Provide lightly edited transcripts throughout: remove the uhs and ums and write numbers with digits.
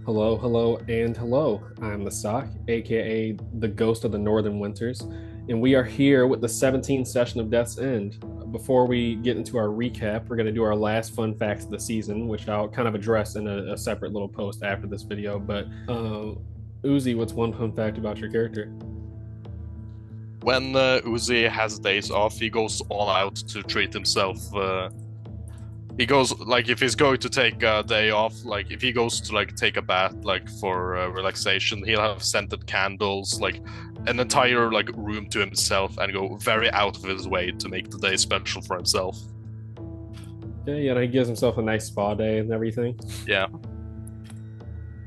Hello, hello, and hello. I'm the S.O.C.K, aka the Ghost of the Northern Winters, and we are here with the 17th session of Death's End. Before we get into our recap, we're going to do our last fun facts of the season, which I'll kind of address in a separate little post after this video. But Uzi, what's one fun fact about your character? When Uzi has days off, he goes all out to treat himself. He goes like if he's going to take a day off, like if he goes to like take a bath, like for relaxation, he'll have scented candles, like an entire like room to himself, and go very out of his way to make the day special for himself. Yeah, he gives himself a nice spa day and everything. Yeah.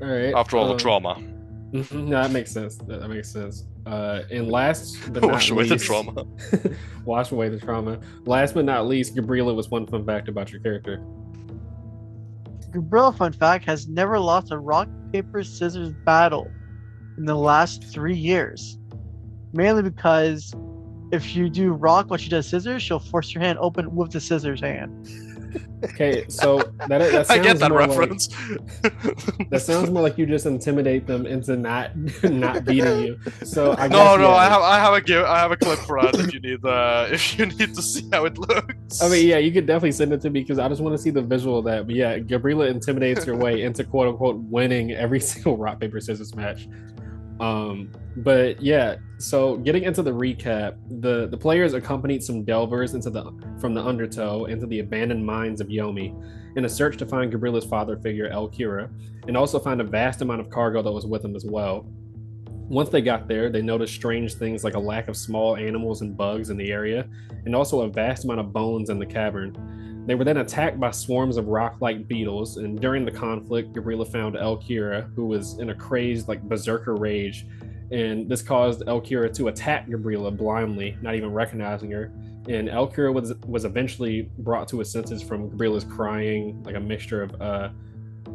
All right. After all the trauma. No, that makes sense. That makes sense. And last but not Wash away the least, trauma. wash away the trauma. Last but not least, Gabriela, was one fun fact about your character. Gabriel, fun fact, has never lost a rock, paper, scissors battle in the last 3 years. Mainly because if you do rock while she does scissors, she'll force your hand open with the scissors hand. Okay, so that sounds I get that more reference. Like, that sounds more like you just intimidate them into not beating you. So I no, guess, no, yeah. I have a clip for that if you need to see how it looks. I mean, yeah, you could definitely send it to me because I just want to see the visual of that. But yeah, Gabriela intimidates her way into quote unquote winning every single rock paper scissors match. But yeah, so getting into the recap, the players accompanied some delvers from the undertow into the abandoned mines of Yomi in a search to find Gabriela's father figure El Kira, and also find a vast amount of cargo that was with him as well. Once they got there, they noticed strange things like a lack of small animals and bugs in the area, and also a vast amount of bones in the cavern. They were then attacked by swarms of rock-like beetles, and during the conflict, Gabriela found El Kira, who was in a crazed, like, berserker rage, and this caused El Kira to attack Gabriela blindly, not even recognizing her. And El Kira was eventually brought to his senses from Gabriela's crying, like a mixture of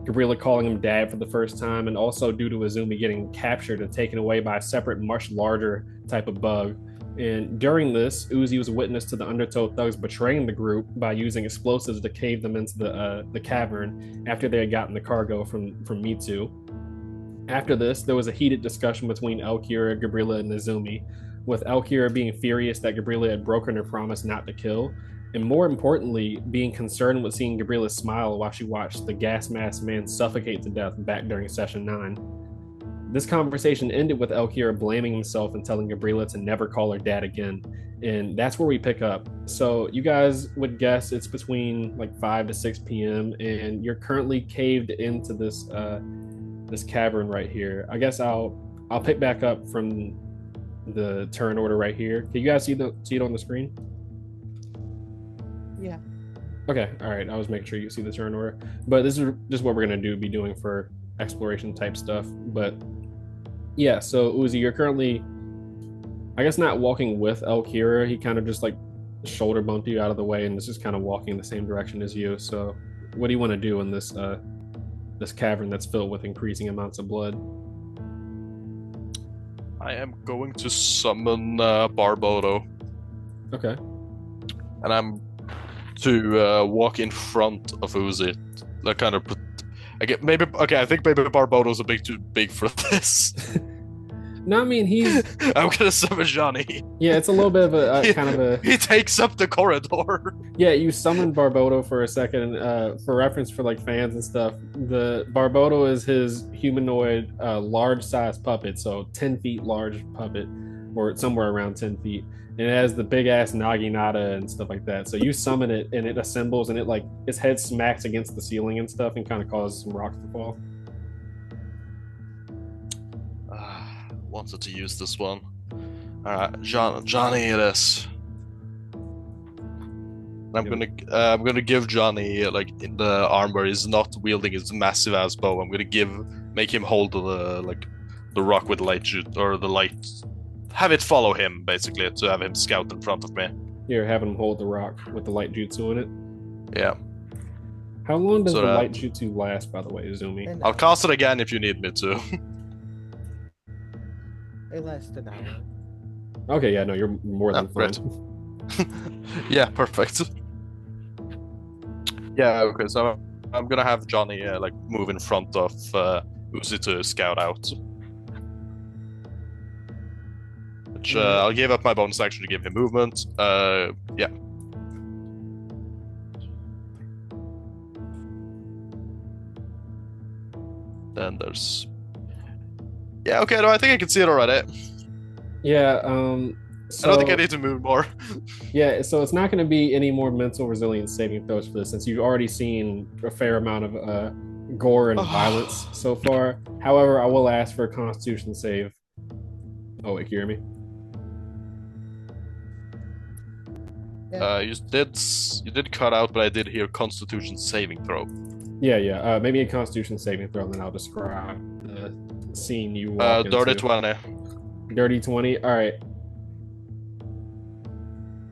Gabriela calling him dad for the first time, and also due to Izumi getting captured and taken away by a separate, much larger type of bug. And during this, Uzi was witness to the Undertow thugs betraying the group by using explosives to cave them into the cavern after they had gotten the cargo from Mitsu. After this, there was a heated discussion between El Kira, Gabriela, and Izumi, with El Kira being furious that Gabriela had broken her promise not to kill, and more importantly, being concerned with seeing Gabriela smile while she watched the gas mask man suffocate to death back during session 9. This conversation ended with El Kira blaming himself and telling Gabriela to never call her dad again. And that's where we pick up. So you guys would guess it's between like 5 to 6 p.m. and you're currently caved into this cavern right here. I guess I'll pick back up from the turn order right here. Can you guys see it on the screen? Yeah. Okay, all right. I was making sure you see the turn order. But this is just what we're gonna be doing for exploration type stuff. But yeah, so Uzi, you're currently, I guess, not walking with El Kira. He kind of just like shoulder bumped you out of the way and is just kind of walking in the same direction as you. So what do you want to do in this cavern that's filled with increasing amounts of blood? I am going to summon Barbodo. Okay. And I'm to walk in front of Uzi. That kind of I think maybe Barbodo's a bit too big for this. No, I mean he's. I'm gonna summon Johnny. Yeah, it's a little bit of a kind of a. He takes up the corridor. Yeah, you summoned Barbodo for a second. For reference for like fans and stuff, the Barbodo is his humanoid, large-sized puppet, so 10 feet large puppet, or somewhere around 10 feet. And it has the big ass naginata and stuff like that. So you summon it, and it assembles, and it like its head smacks against the ceiling and stuff, and kind of causes some rocks to fall. Wanted to use this one. All right, Johnny, it is. I'm gonna give Johnny like in the arm where he's not wielding his massive ass bow. I'm gonna make him hold the rock with light shoot or the light. Have it follow him, basically, to have him scout in front of me. You're having him hold the rock with the light jutsu in it? Yeah. How long does the light jutsu last, by the way, Izumi? I'll cast it again if you need me to. It lasts an hour. Okay, yeah, no, you're more than fine. Yeah, perfect. Yeah, okay, so I'm gonna have Johnny like move in front of Uzi to scout out. Which I'll give up my bonus action to give him movement. Yeah. Then there's... Yeah, okay, no, I think I can see it already. Yeah, I don't think I need to move more. Yeah, so it's not going to be any more mental resilience saving throws for this, since you've already seen a fair amount of gore and violence so far. However, I will ask for a Constitution save. Oh, wait, can you hear me? You did cut out, but I did hear Constitution saving throw. Yeah. Maybe a Constitution saving throw, and then I'll describe the scene you walk into. Dirty 20. Dirty 20. All right.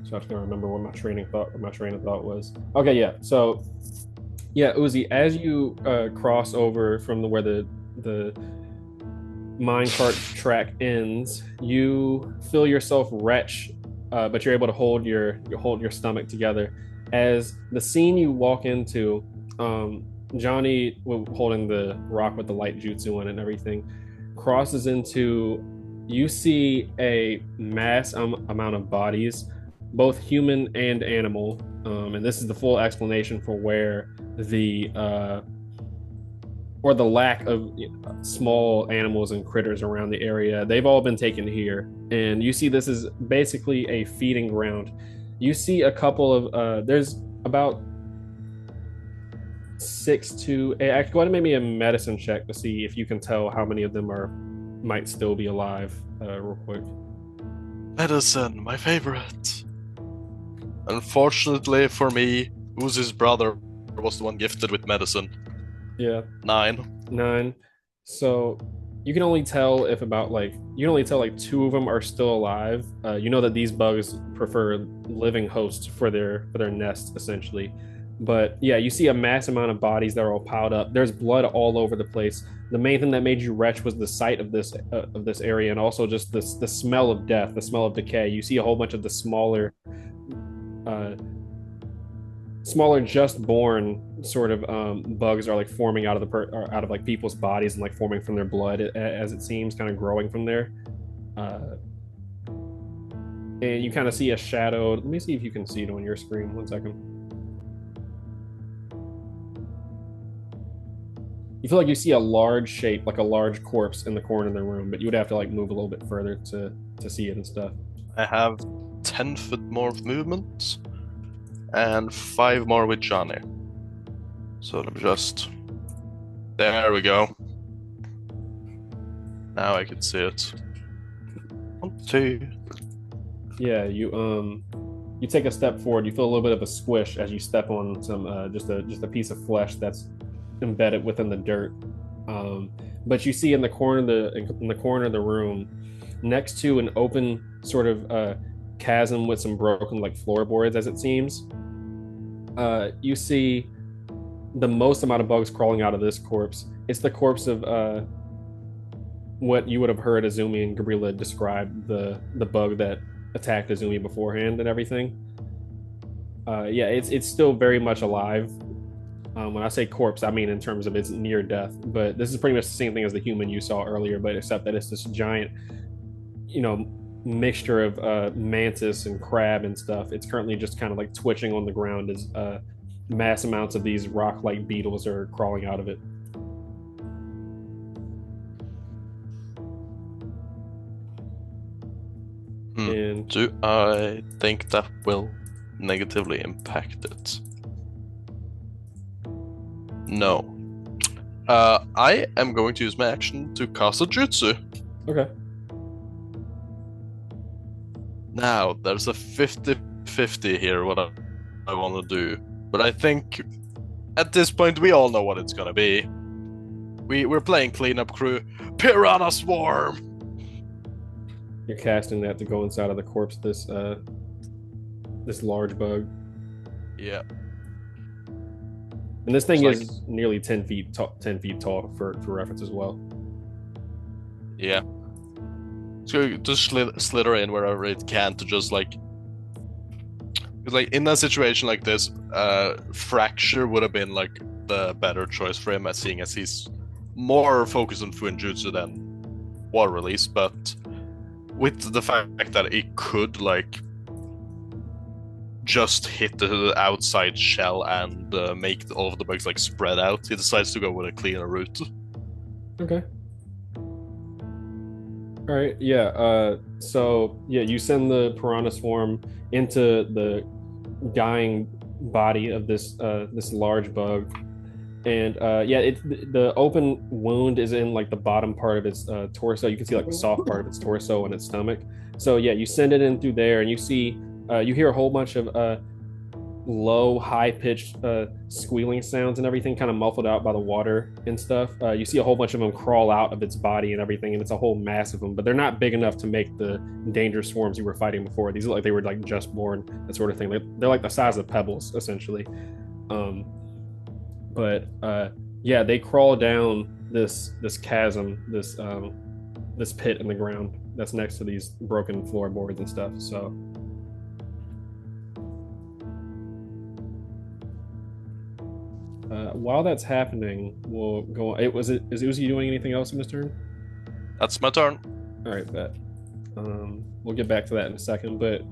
So I have to remember what my train of thought was. Okay, yeah. So, yeah, Uzi, as you cross over from where the minecart track ends, you feel yourself retch, but you're able to hold your stomach together. As the scene you walk into, Johnny, holding the rock with the light jutsu in it and everything, crosses into. You see a mass amount of bodies, both human and animal, and this is the full explanation for where the or the lack of small animals and critters around the area. They've all been taken here, and you see this is basically a feeding ground. You see a couple of there's about 6 to actually go ahead and make me a medicine check to see if you can tell how many of them might still be alive, real quick. Medicine, my favorite. Unfortunately for me, Uzi's brother was the one gifted with medicine. Yeah. 9. So you can only tell if like 2 of them are still alive. You know that these bugs prefer living hosts for their nest, essentially. But yeah, you see a mass amount of bodies that are all piled up. There's blood all over the place. The main thing that made you retch was the sight of this area, and also just the smell of death, the smell of decay. You see a whole bunch of the smaller just born sort of bugs are like forming out of out of like people's bodies and like forming from their blood, as it seems, kind of growing from there. And you kind of see a shadow. Let me see if you can see it on your screen. 1 second. You feel like you see a large shape, like a large corpse in the corner of the room, but you would have to like move a little bit further to see it and stuff. I have 10 foot more of movement and 5 more with Johnny. So let me just... There we go. Now I can see it. 1, 2. Yeah, you take a step forward. You feel a little bit of a squish as you step on some just a piece of flesh that's embedded within the dirt. But you see in the corner of the room, next to an open sort of chasm with some broken like floorboards, as it seems, you see the most amount of bugs crawling out of this corpse. It's the corpse of what you would have heard Azumi and Gabriela describe, the bug that attacked Azumi beforehand and everything. Yeah, it's still very much alive. When I say corpse, I mean in terms of its near death, but this is pretty much the same thing as the human you saw earlier, but except that it's this giant, mixture of mantis and crab and stuff. It's currently just kind of like twitching on the ground as mass amounts of these rock-like beetles are crawling out of it. And do I think that will negatively impact it? No. I am going to use my action to cast a jutsu. Okay. Now, there's a 50-50 here what I want to do. But I think at this point we all know what it's gonna be. We're playing cleanup crew. Piranha Swarm! You're casting that to go inside of the corpse of this large bug. Yeah. And this thing is nearly 10 feet tall for reference as well. Yeah. So just slither in wherever it can to just like in a situation like this, fracture would have been like the better choice for him, seeing as he's more focused on Fuinjutsu than War Release, but with the fact that it could like just hit the outside shell and make all of the bugs like spread out, he decides to go with a cleaner route. Okay. All right. Yeah. So yeah, you send the piranha swarm into the dying body of this large bug, and yeah, the open wound is in like the bottom part of its torso. You can see like the soft part of its torso and its stomach. So yeah, you send it in through there, and you hear a whole bunch of low, high pitched squealing sounds and everything, kind of muffled out by the water and stuff. You see a whole bunch of them crawl out of its body and everything, and it's a whole mass of them, but they're not big enough to make the danger swarms you were fighting before. These look like they were like just born, that sort of thing. They're like the size of pebbles, essentially. Um, but yeah, they crawl down this chasm, this pit in the ground that's next to these broken floorboards and stuff. So while that's happening, we'll go. Is Uzi doing anything else in this turn? That's my turn. All right, bet. We'll get back to that in a second. But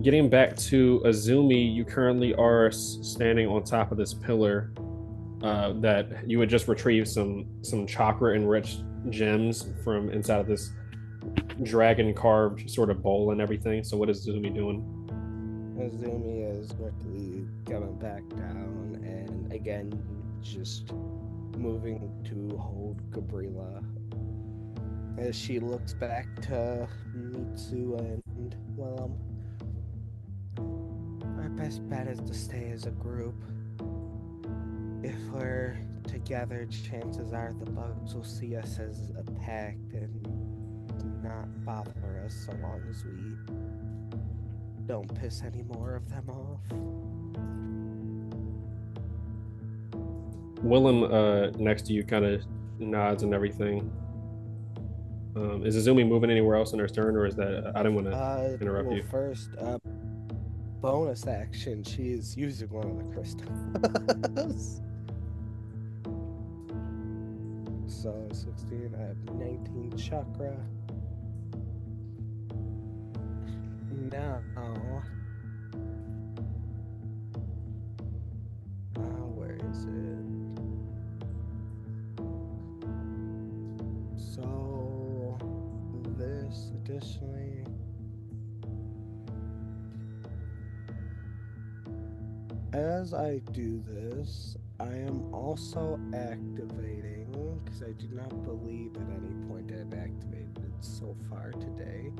getting back to Azumi, you currently are standing on top of this pillar that you would just retrieve some chakra enriched gems from inside of this dragon carved sort of bowl and everything. So what is Azumi doing? Azumi is quickly coming back down and again just moving to hold Gabriela as she looks back to Mitsu and Willem. Our best bet is to stay as a group. If we're together, chances are the bugs will see us as a pack and not bother us so long as we don't piss any more of them off. Willem next to you kind of nods and everything. Is Azumi moving anywhere else in her turn, or is that I didn't want to interrupt you? First, bonus action, she is using one of the crystals. So 16, I have 19 chakra. Now, where is it? So, this additionally. As I do this, I am also activating, because I do not believe at any point I've activated it so far today.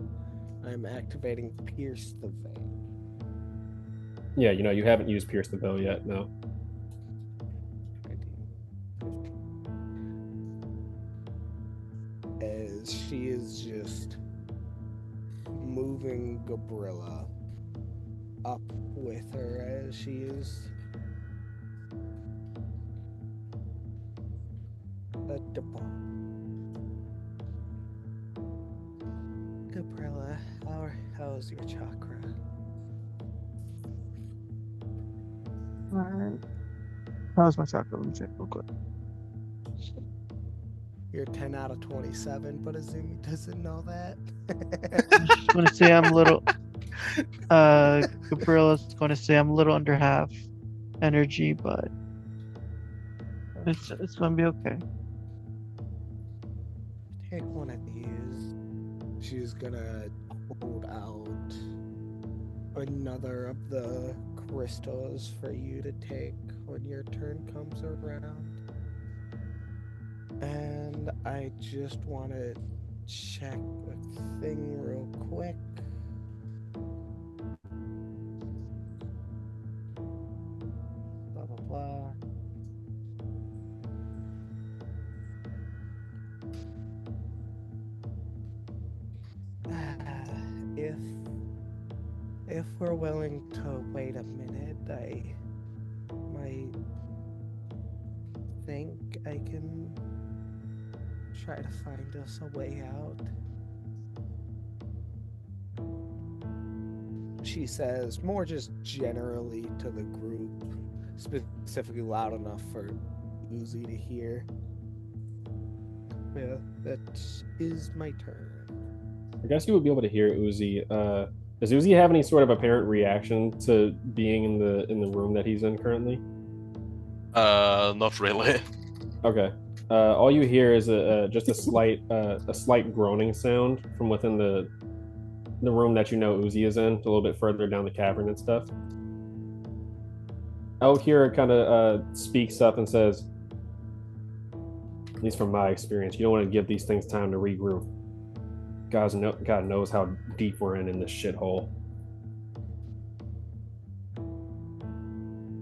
I'm activating Pierce the Veil. Yeah, you haven't used Pierce the Veil yet, no. As she is just moving Gabriela up with her as she is at the ball. Gabriela, how's your chakra? Alright. How's my chakra? Let me check real quick. You're 10 out of 27, but Azumi doesn't know that. I'm just going to say I'm a little. Gabriela's going to say I'm a little under half energy, but it's going to be okay. Take one of these. She's gonna hold out another of the crystals for you to take when your turn comes around. And I just want to check a thing real quick. Blah, blah, blah. If we're willing to wait a minute, I might think I can try to find us a way out. She says, more just generally to the group, specifically loud enough for Uzi to hear. Yeah, that is my turn. I guess you would be able to hear Uzi. Does Uzi have any sort of apparent reaction to being in the room that he's in currently? Not really. Okay. All you hear is just a slight groaning sound from within the room that you know Uzi is in, a little bit further down the cavern and stuff. Elkira kind of speaks up and says, at least from my experience, you don't want to give these things time to regroup. God knows how deep we're in this shithole.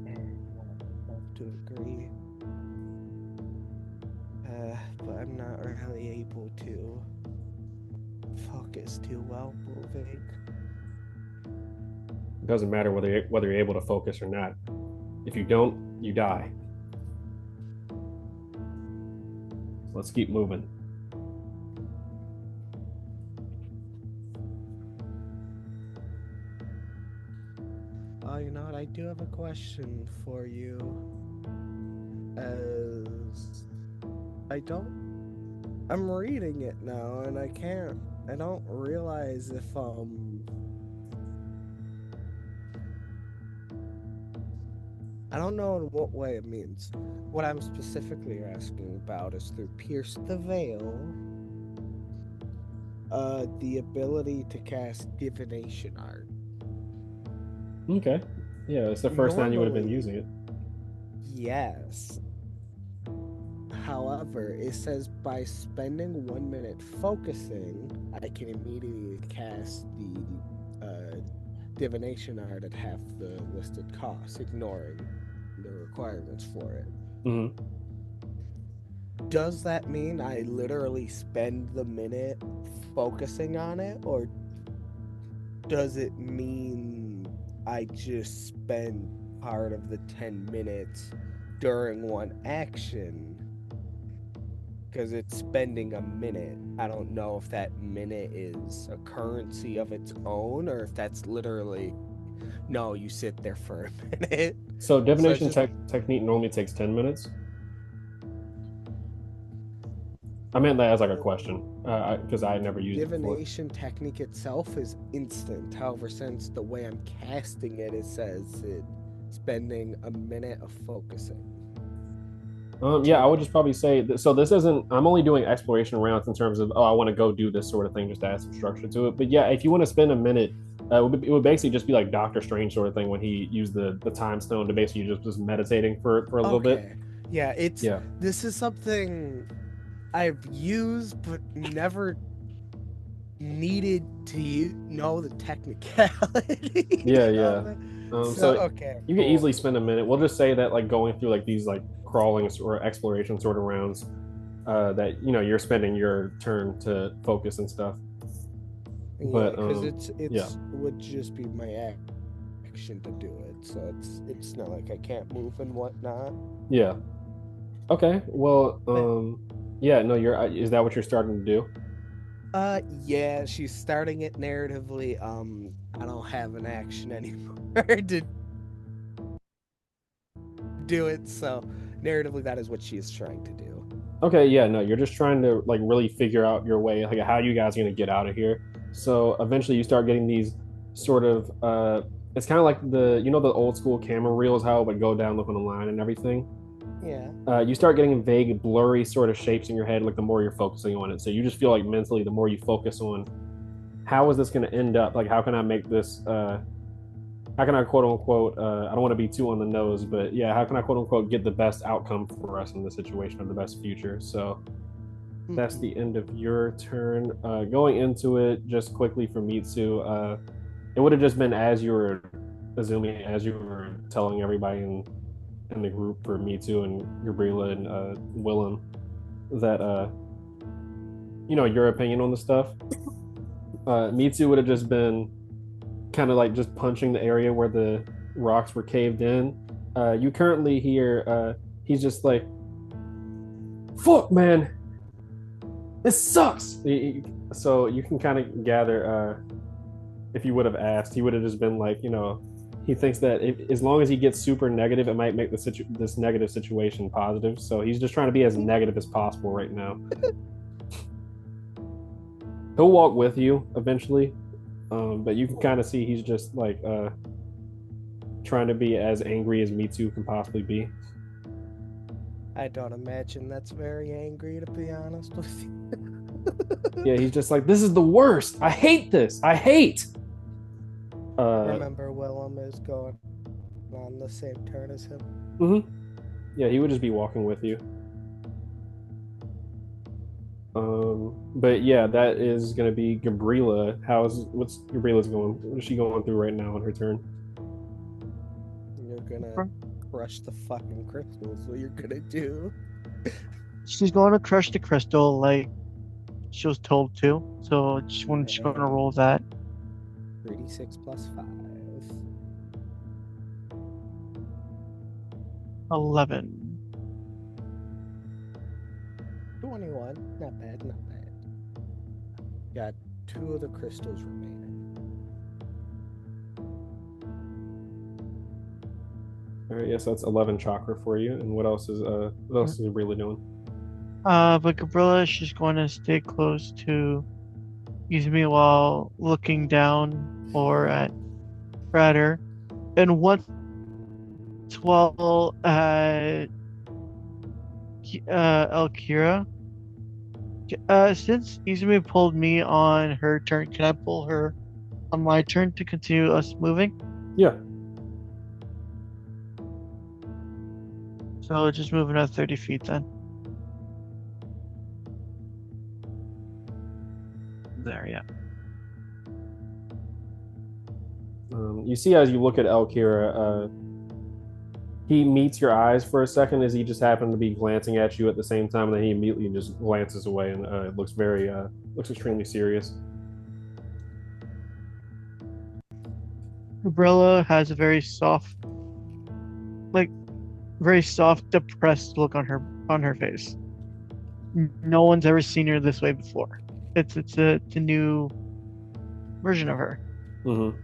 I have to agree. But I'm not really able to focus too well moving. It doesn't matter whether you're able to focus or not. If you don't, you die. Let's keep moving. Oh, you know what? I do have a question for you. As I'm reading it now, and I don't realize if I don't know in what way it means. What I'm specifically asking about is through Pierce the Veil, the ability to cast divination art. Okay. Yeah, it's the first time you would have been using it. Yes. However, it says by spending 1 minute focusing, I can immediately cast the divination art at half the listed costs, ignoring the requirements for it. Mm-hmm. Does that mean I literally spend the minute focusing on it, or does it mean I just spend part of the 10 minutes during one action? Because it's spending a minute. I don't know if that minute is a currency of its own, or if that's literally, no, you sit there for a minute. So divination technique normally takes 10 minutes. I meant that as like a question, because I never used it before. Divination technique itself is instant. However, since the way I'm casting it, it says it spending a minute of focusing. Yeah, I would just probably say so. This isn't. I'm only doing exploration rounds in terms of I want to go do this sort of thing just to add some structure to it. But yeah, if you want to spend a minute, it would basically just be like Doctor Strange sort of thing when he used the time stone to basically just meditating for a little bit. Yeah, this is something I've used but never needed to know the technicality. Yeah. So okay, you can easily spend a minute. We'll just say that like going through like these like crawling or exploration sort of rounds, that you're spending your turn to focus and stuff. But because would just be my action to do it, so it's not like I can't move and whatnot. Yeah. Okay. Well, yeah. No, is that what you're starting to do? Yeah, she's starting it narratively. I don't have an action anymore to do it, so narratively that is what she is trying to do. Okay, yeah, no, you're just trying to like really figure out your way, like how you guys are gonna get out of here. So eventually you start getting these sort of it's kind of like the old school camera reels, how it would go down, look on the line and everything. Yeah. You start getting vague, blurry sort of shapes in your head, like the more you're focusing on it. So you just feel like mentally, the more you focus on how is this going to end up? Like, how can I make this? How can I quote unquote? I don't want to be too on the nose, but yeah, how can I quote unquote get the best outcome for us in this situation or the best future? So that's the end of your turn. Going into it, just quickly for Mitsu, it would have just been as you were telling everybody in the group for Mitsu and Gabriela and Willem that your opinion on the stuff. Mitsu would have just been kind of like just punching the area where the rocks were caved in. You currently hear he's just like, "Fuck, man, this sucks." So you can kind of gather if you would have asked, he would have just been like, he thinks that as long as he gets super negative, it might make this negative situation positive. So he's just trying to be as negative as possible right now. He'll walk with you eventually, but you can kind of see he's just like trying to be as angry as Mitsu can possibly be. I don't imagine that's very angry, to be honest with you. Yeah, he's just like, this is the worst. I hate this. I hate. Remember, Willem is going on the same turn as him. Mm-hmm. Yeah, he would just be walking with you. But yeah, that is gonna be Gabriela. What's Gabriela's going? What is she going through right now on her turn? You're gonna crush the fucking crystals. What you're gonna do? She's going to crush the crystal like she was told to. So she's going to roll that. 3d6 plus 5. 11. 21. Not bad, not bad. Got 2 of the crystals remaining. All right, yes, that's 11 chakra for you. And what else is Gabriela doing? But Gabriela, she's going to stay close to Izumi while looking down or at her. And once while at Elkira, since Izumi pulled me on her turn, can I pull her on my turn to continue us moving? Yeah. So just moving at 30 feet then. There, yeah. You see as you look at Elkira, he meets your eyes for a second as he just happened to be glancing at you at the same time, and then he immediately just glances away and it looks looks extremely serious. Gabriela has a very soft, depressed look on her face. No one's ever seen her this way before. It's a new version of her. Mm-hmm.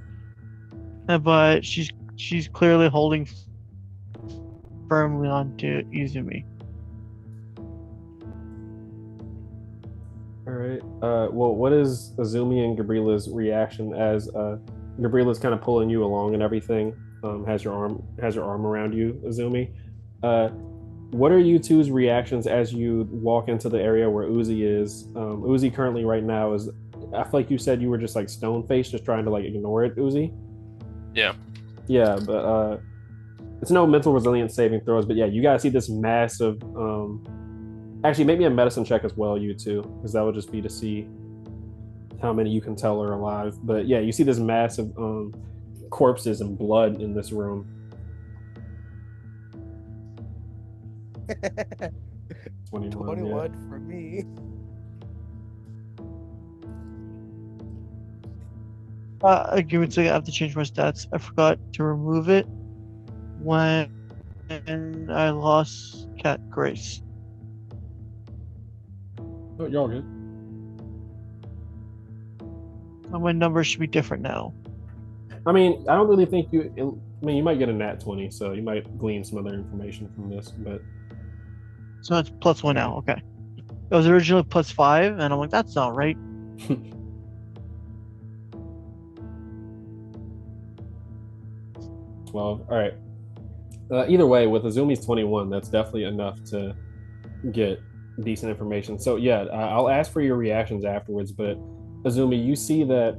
But she's clearly holding firmly onto Izumi. All right. Well, what is Azumi and Gabriela's reaction as Gabriela's kind of pulling you along and everything? Has your arm around you, Azumi. What are you two's reactions as you walk into the area where Uzi is? Uzi currently right now is. I feel like you said you were just like stone faced, just trying to like ignore it, Uzi. Yeah. Yeah, but it's no mental resilience saving throws. But yeah, you gotta see this massive. Actually, make me a medicine check as well, you two, because that would just be to see how many you can tell are alive. But yeah, you see this massive corpses and blood in this room. 21 yeah. For me. Give me a second. I have to change my stats. I forgot to remove it when I lost Cat Grace. Oh, you're all good. So my numbers should be different now. I mean, I don't really think you. I mean, you might get a nat 20, so you might glean some other information from this. But so it's +1 now. Okay. It was originally +5, and I'm like, that's not right. 12. All right. Either way, with Azumi's 21, that's definitely enough to get decent information. So yeah, I'll ask for your reactions afterwards. But Azumi, you see that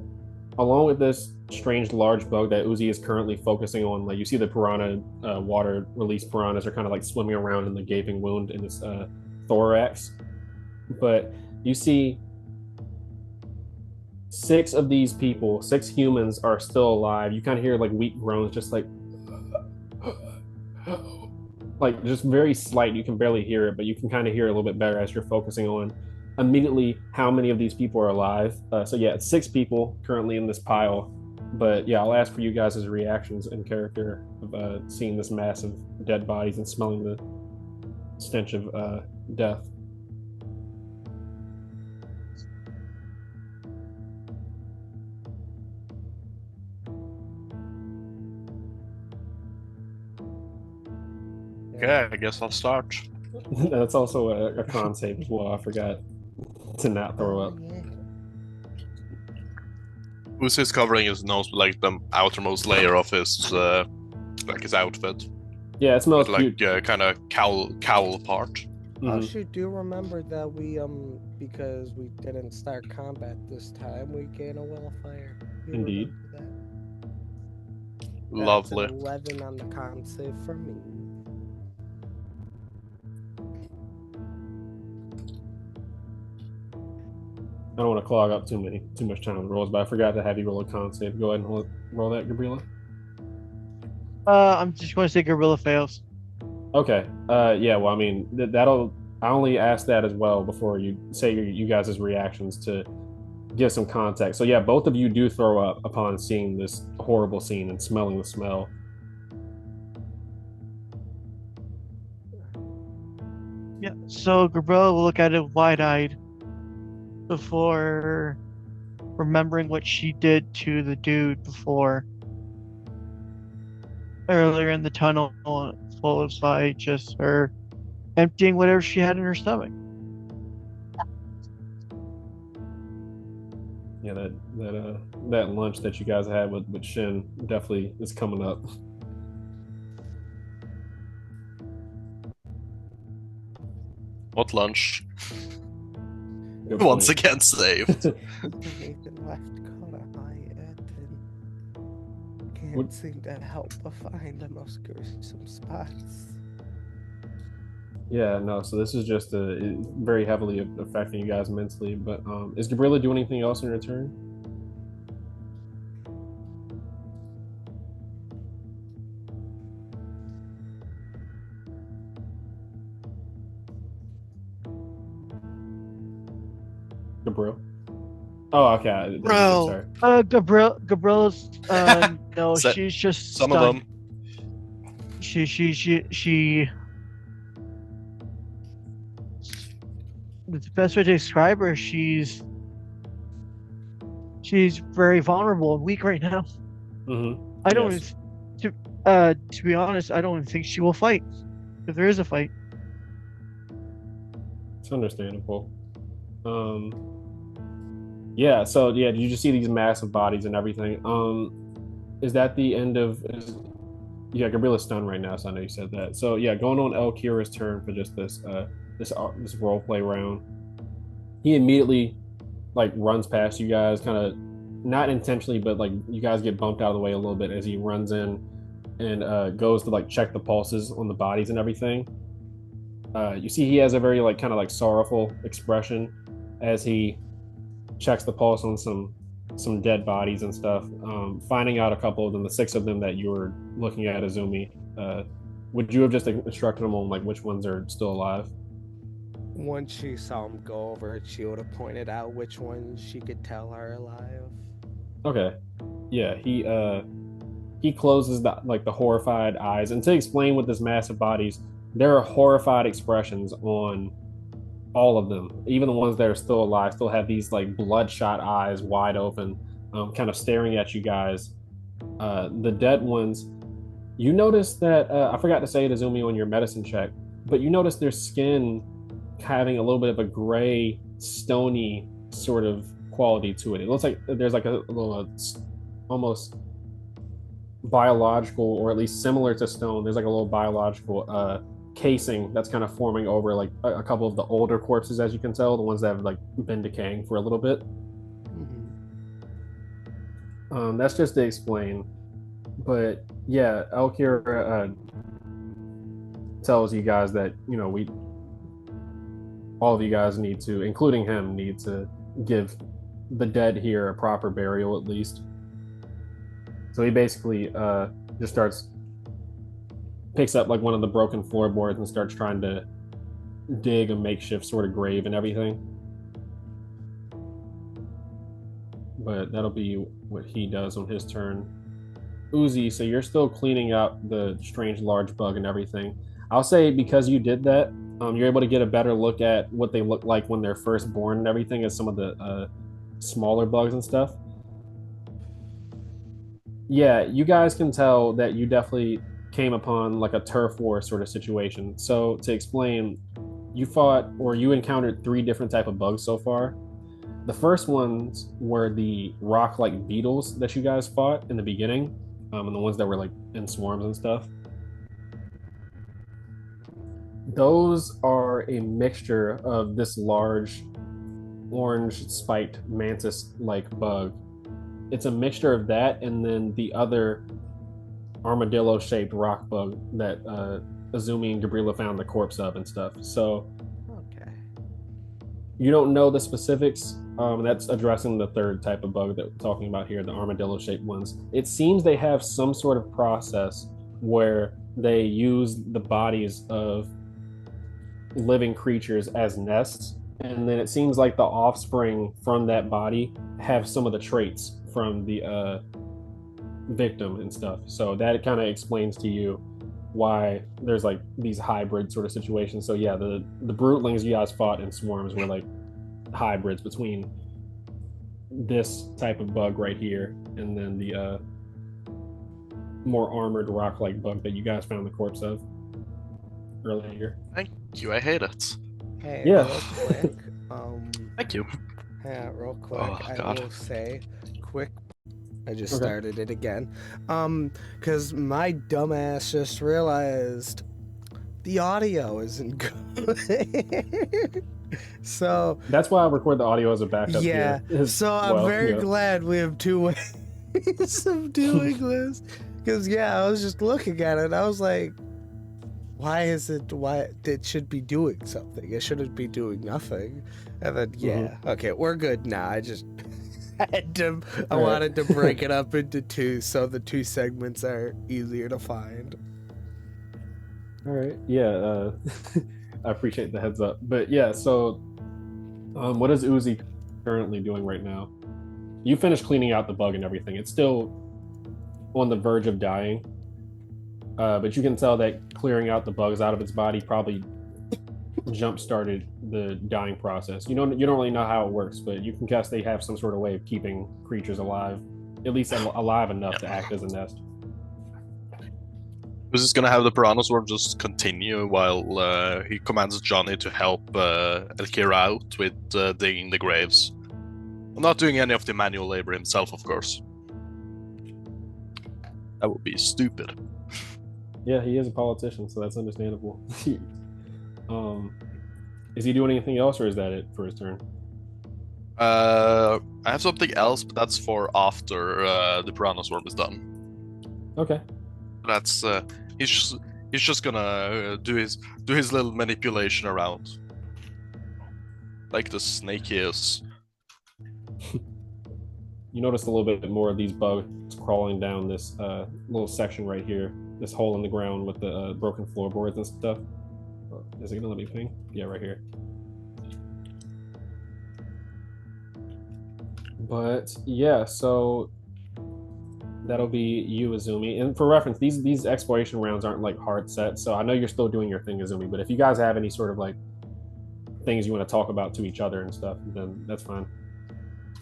along with this strange large bug that Uzi is currently focusing on, like you see the piranha water release piranhas are kind of like swimming around in the gaping wound in his thorax. But you see 6 of these people, 6 humans are still alive. You kind of hear like weak groans, just like just very slight. You can barely hear it, but you can kind of hear it a little bit better as you're focusing on immediately how many of these people are alive. So yeah, it's 6 people currently in this pile. But yeah, I'll ask for you guys' reactions in character of seeing this massive dead bodies and smelling the stench of death. Okay, I guess I'll start. That's also a con save as well. I forgot to not throw up. Yeah. Uzi's covering his nose with like the outermost layer of his like his outfit. Yeah, it smells With like cute. kind of cowl part. Oh Mhm. shoot, do you remember that we because we didn't start combat this time, we gain a will of fire. You Indeed. remember that? Lovely. That's an 11 on the con save for me. I don't want to clog up too much time with rolls, but I forgot to have you roll a con save. Go ahead and roll that, Gabriela. I'm just going to say Gorilla fails. Okay. Yeah. Well, I mean, that'll. I only asked that as well before you say you guys' reactions to give some context. So yeah, both of you do throw up upon seeing this horrible scene and smelling the smell. Yeah. So Gorilla will look at it wide-eyed before remembering what she did to the dude before earlier in the tunnel, followed by just her emptying whatever she had in her stomach. Yeah, that lunch that you guys had with Shin definitely is coming up. What lunch? Good Once point. again saved. Nathan left caught a eye at and can't What- seem to help but find the most gruesome spots. Yeah, no. So this is just very heavily affecting you guys mentally. But is Gabriela doing anything else in her turn? Gabriel. Oh, okay. Bro. Sorry. Gabriella's no, So- she's just Some of stunned. them. She the best way to describe her, she's very vulnerable and weak right now. Mm-hmm. I don't Yes. to be honest, I don't even think she will fight if there is a fight. It's understandable. Yeah, so yeah, you just see these massive bodies and everything. Is that the end of yeah, Gabriela's stunned right now, so I know you said that. So yeah, going on El Kira's turn for just this role play round. He immediately like runs past you guys, kind of not intentionally, but like you guys get bumped out of the way a little bit as he runs in and goes to like check the pulses on the bodies and everything. You see he has a very like kind of like sorrowful expression as he checks the pulse on some dead bodies and stuff. Finding out a couple of them, the six of them that you were looking at, Azumi. Would you have just instructed them on like which ones are still alive? Once she saw him go over, she would have pointed out which ones she could tell are alive. Okay. Yeah, he closes the horrified eyes, and to explain with this massive bodies, there are horrified expressions on all of them. Even the ones that are still alive still have these like bloodshot eyes wide open, kind of staring at you guys. The dead ones, you notice that I forgot to say it, Azumi, on your medicine check, but you notice their skin having a little bit of a gray, stony sort of quality to it. It looks like there's like a little almost biological, or at least similar to stone. There's like a little biological casing that's kind of forming over like a couple of the older corpses, as you can tell, the ones that have like been decaying for a little bit. That's just to explain. But yeah, Elkir tells you guys that all of you guys need to, including him, need to give the dead here a proper burial at least. So he basically just picks up like one of the broken floorboards and starts trying to dig a makeshift sort of grave and everything. But that'll be what he does on his turn. Uzi, so you're still cleaning up the strange large bug and everything. I'll say because you did that, you're able to get a better look at what they look like when they're first born and everything, as some of the smaller bugs and stuff. Yeah, you guys can tell that you definitely came upon like a turf war sort of situation. So to explain, you fought or you encountered three different type of bugs so far. The first ones were the rock-like beetles that you guys fought in the beginning, and the ones that were like in swarms and stuff. Those are a mixture of this large orange spiked mantis like bug. It's a mixture of that and then the other armadillo shaped rock bug that Azumi and Gabriela found the corpse of and stuff. So Okay. you don't know the specifics. That's addressing the third type of bug that we're talking about here, the armadillo shaped ones. It seems they have some sort of process where they use the bodies of living creatures as nests, and then it seems like the offspring from that body have some of the traits from the victim and stuff. So that kind of explains to you why there's like these hybrid sort of situations. So yeah, the brootlings you guys fought in swarms were like hybrids between this type of bug right here and then the more armored rock-like bug that you guys found the corpse of earlier. Thank you. I hate it. Hey, Yeah. real quick. Thank you. Yeah, real quick. Oh, I God. will say, quick. I just Okay. started it again. Cause my dumbass just realized the audio isn't good. So That's why I record the audio as a backup yeah. here. So I'm very yeah. glad we have two ways of doing this. Cause yeah, I was just looking at it and I was like, why it should be doing something? It shouldn't be doing nothing. And then yeah, okay, we're good now. I just I wanted to break it up into two so the two segments are easier to find. All right. Yeah. I appreciate the heads up. But yeah, so what is Uzi currently doing right now? You finished cleaning out the bug and everything. It's still on the verge of dying. But you can tell that clearing out the bugs out of its body probably jump started the dying process. You don't really know how it works, but you can guess they have some sort of way of keeping creatures alive, at least alive enough to act as a nest. Who's just gonna have the piranha swarm just continue while he commands Johnny to help Elkira out with digging the graves. I'm not doing any of the manual labor himself, of course. That would be stupid. Yeah, he is a politician, so that's understandable. Is he doing anything else, or is that it for his turn? I have something else, but that's for after the piranha swarm is done. Okay. That's he's just gonna do his little manipulation around, like the snake he is. You notice a little bit more of these bugs crawling down this little section right here, this hole in the ground with the broken floorboards and stuff. Is it gonna let me ping? Yeah, right here. But yeah, so that'll be you, Azumi. And for reference, these exploration rounds aren't like hard set, so I know you're still doing your thing, Azumi. But if you guys have any sort of like things you want to talk about to each other and stuff, then that's fine.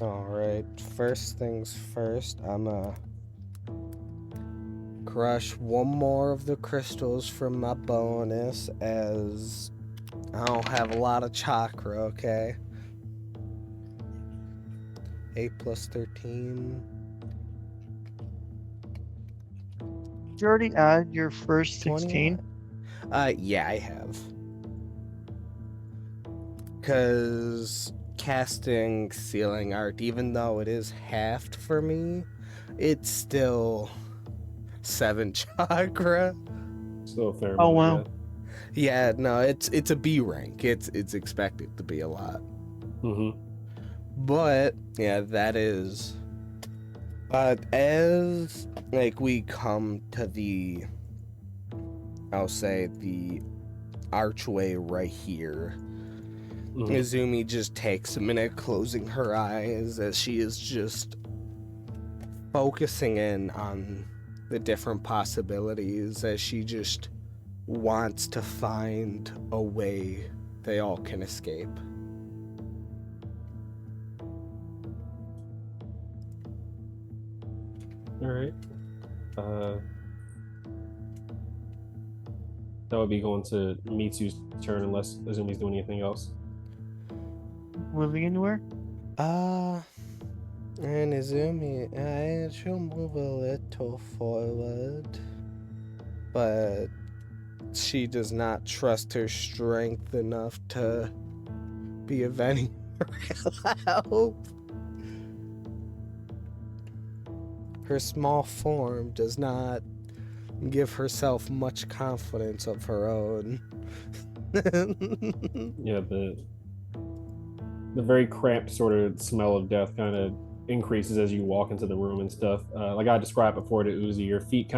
Alright, first things first, I'm crush one more of the crystals from my bonus as I don't have a lot of chakra, okay? 8 plus 13. Did you already add your first 16? 21. Yeah, I have. Because casting Sealing Art, even though it is halved for me, it's still 7 chakra. Still a fair Oh, amount, wow. Yeah, no, it's a B rank. It's expected to be a lot. But yeah, that is. But as like we come to the, I'll say the archway right here, Izumi just takes a minute closing her eyes as she is just focusing in on the different possibilities as she just wants to find a way they all can escape. All right. that would be going to Mitsu's turn unless Azumi's doing anything else. Moving anywhere? And Izumi, she'll move a little forward, but she does not trust her strength enough to be of any help. Her small form does not give herself much confidence of her own. Yeah, the very cramped sort of smell of death kind of increases as you walk into the room and stuff. Like I described before to Uzi, your feet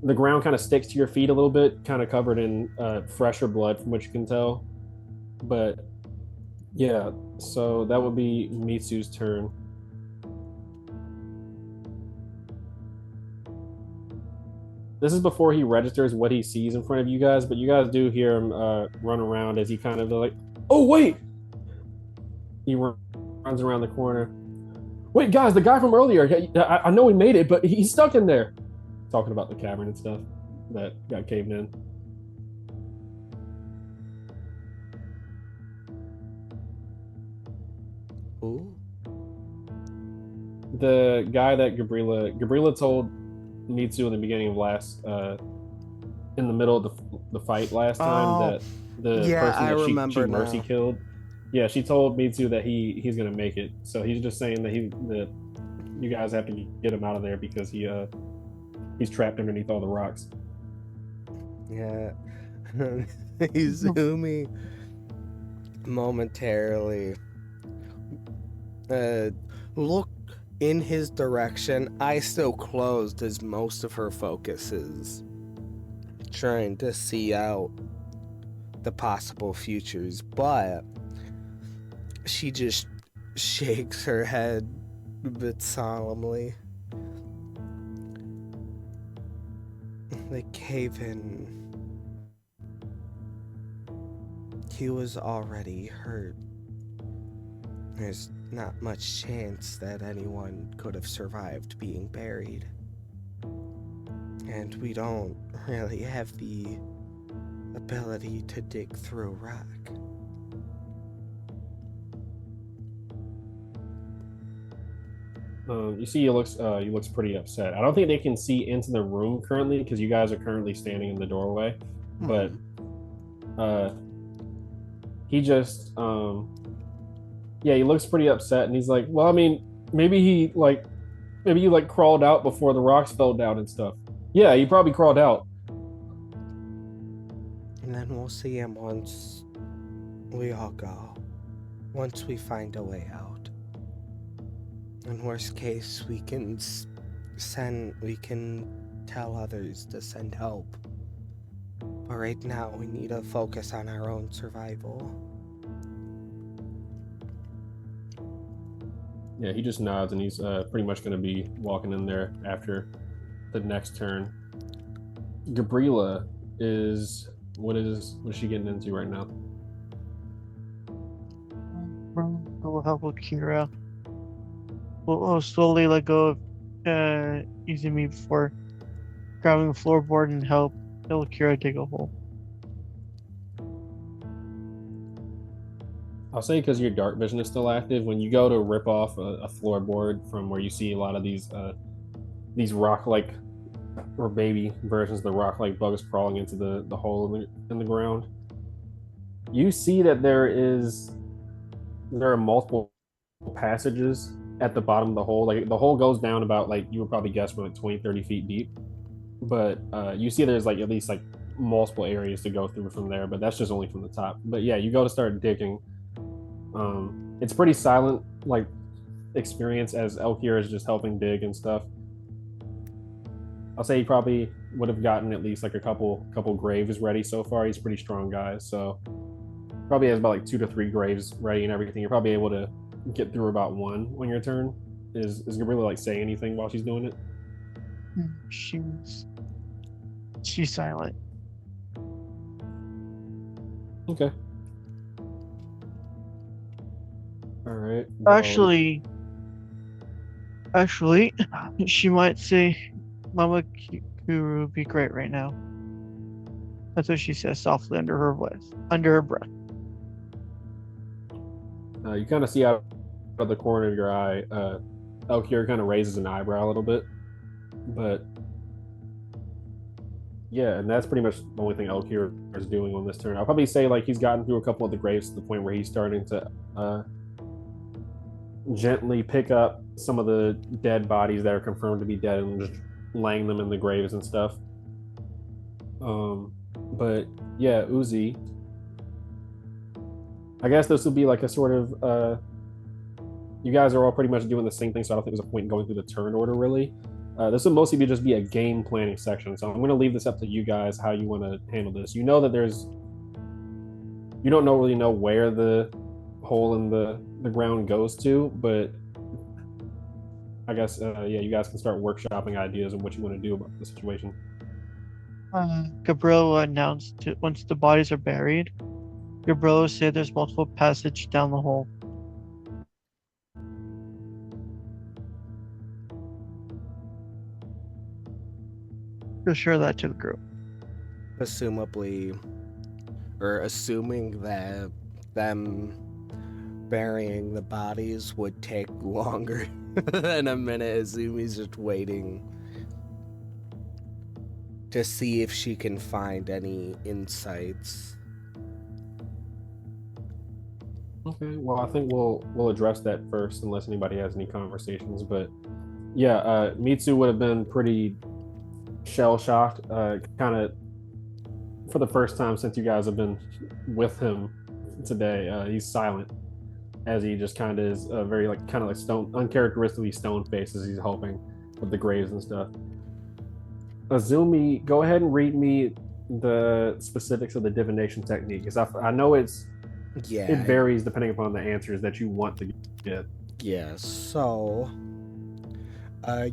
the ground kind of sticks to your feet a little bit, kind of covered in fresher blood from what you can tell. But yeah, so that would be Mitsu's turn. This is before he registers what he sees in front of you guys, but you guys do hear him run around as he kind of like, oh wait! He runs around the corner. Wait, guys, the guy from earlier, I know he made it, but he's stuck in there. Talking about the cavern and stuff that got caved in. Ooh. The guy that Gabriela told Mitsu in the beginning of in the middle of the fight last time, that the person that she mercy killed. Yeah, she told Mitsu that he's gonna make it. So he's just saying that you guys have to get him out of there because he's trapped underneath all the rocks. Yeah. Izumi momentarily look in his direction, eyes still closed as most of her focus is trying to see out the possible futures, but she just shakes her head a bit solemnly. The cave-in, he was already hurt. There's not much chance that anyone could have survived being buried. And we don't really have the ability to dig through rock. You see, he looks pretty upset. I don't think they can see into the room currently because you guys are currently standing in the doorway. But he just he looks pretty upset, and he's like, well, I mean, maybe you crawled out before the rocks fell down and stuff. Yeah, he probably crawled out. And then we'll see him once we all go. Once we find a way out. In worst case, we can tell others to send help. But right now, we need to focus on our own survival. Yeah, he just nods, and he's pretty much going to be walking in there after the next turn. Gabriela what is she getting into right now? We'll help with Kira. We'll slowly let go of Izumi before grabbing a floorboard and help Kira dig a hole. I'll say because your dark vision is still active, when you go to rip off a floorboard from where you see a lot of these rock-like or baby versions of the rock-like bugs crawling into the hole in the ground, you see that there are multiple passages at the bottom of the hole. Like the hole goes down about, like, you would probably guess, from like 20-30 feet deep, but you see there's like at least like multiple areas to go through from there, but that's just only from the top. But yeah, you go to start digging. It's pretty silent like experience as Elkir is just helping dig and stuff. I'll say he probably would have gotten at least like a couple graves ready so far. He's a pretty strong guy, so probably has about like 2 to 3 graves ready and everything. You're probably able to get through about one on your turn. Is Gabriela like saying anything while she's doing it? She's silent. Okay. All right. Actually, she might say Mama Kuru would be great right now. That's what she says softly under her breath. You kind of see out of the corner of your eye, Elkier kind of raises an eyebrow a little bit, but yeah, and that's pretty much the only thing Elkier is doing on this turn. I'll probably say like he's gotten through a couple of the graves to the point where he's starting to gently pick up some of the dead bodies that are confirmed to be dead and just laying them in the graves and stuff. But yeah, Uzi. I guess this would be like a sort of you guys are all pretty much doing the same thing, so I don't think there's a point in going through the turn order really. This would mostly just be a game planning section, so I'm going to leave this up to you guys how you want to handle this. You know that you don't really know where the hole in the ground goes to, but I guess yeah, you guys can start workshopping ideas of what you want to do about the situation. Gabriel announced once the bodies are buried, Gabriel said there's multiple passage down the hole. He'll share that to the group. Assuming that them burying the bodies would take longer than a minute, Azumi's just waiting to see if she can find any insights. Okay, well, I think we'll address that first, unless anybody has any conversations. But yeah, Mitsu would have been pretty shell shocked, kind of for the first time since you guys have been with him today. He's silent as he just kind of is very like kind of like uncharacteristically stone face as he's helping with the graves and stuff. Azumi, go ahead and read me the specifics of the divination technique, because I know it varies depending upon the answers that you want to get. Yeah, so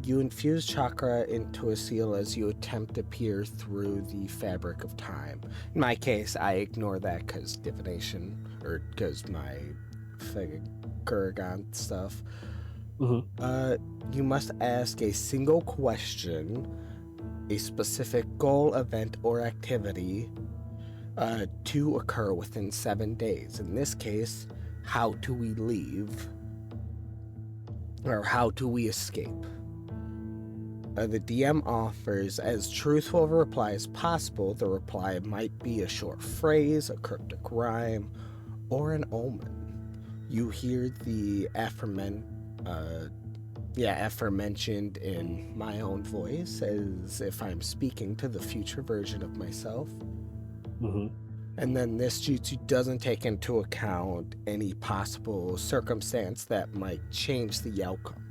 you infuse chakra into a seal as you attempt to peer through the fabric of time. In my case, I ignore that because divination, or because my Kurgan stuff. Mm-hmm. You must ask a single question, a specific goal, event, or activity to occur within 7 days. In this case, how do we leave? Or how do we escape? The DM offers as truthful of a reply as possible. The reply might be a short phrase, a cryptic rhyme, or an omen. You hear the aforementioned in my own voice, as if I'm speaking to the future version of myself. Mm-hmm. And then this jutsu doesn't take into account any possible circumstance that might change the outcome.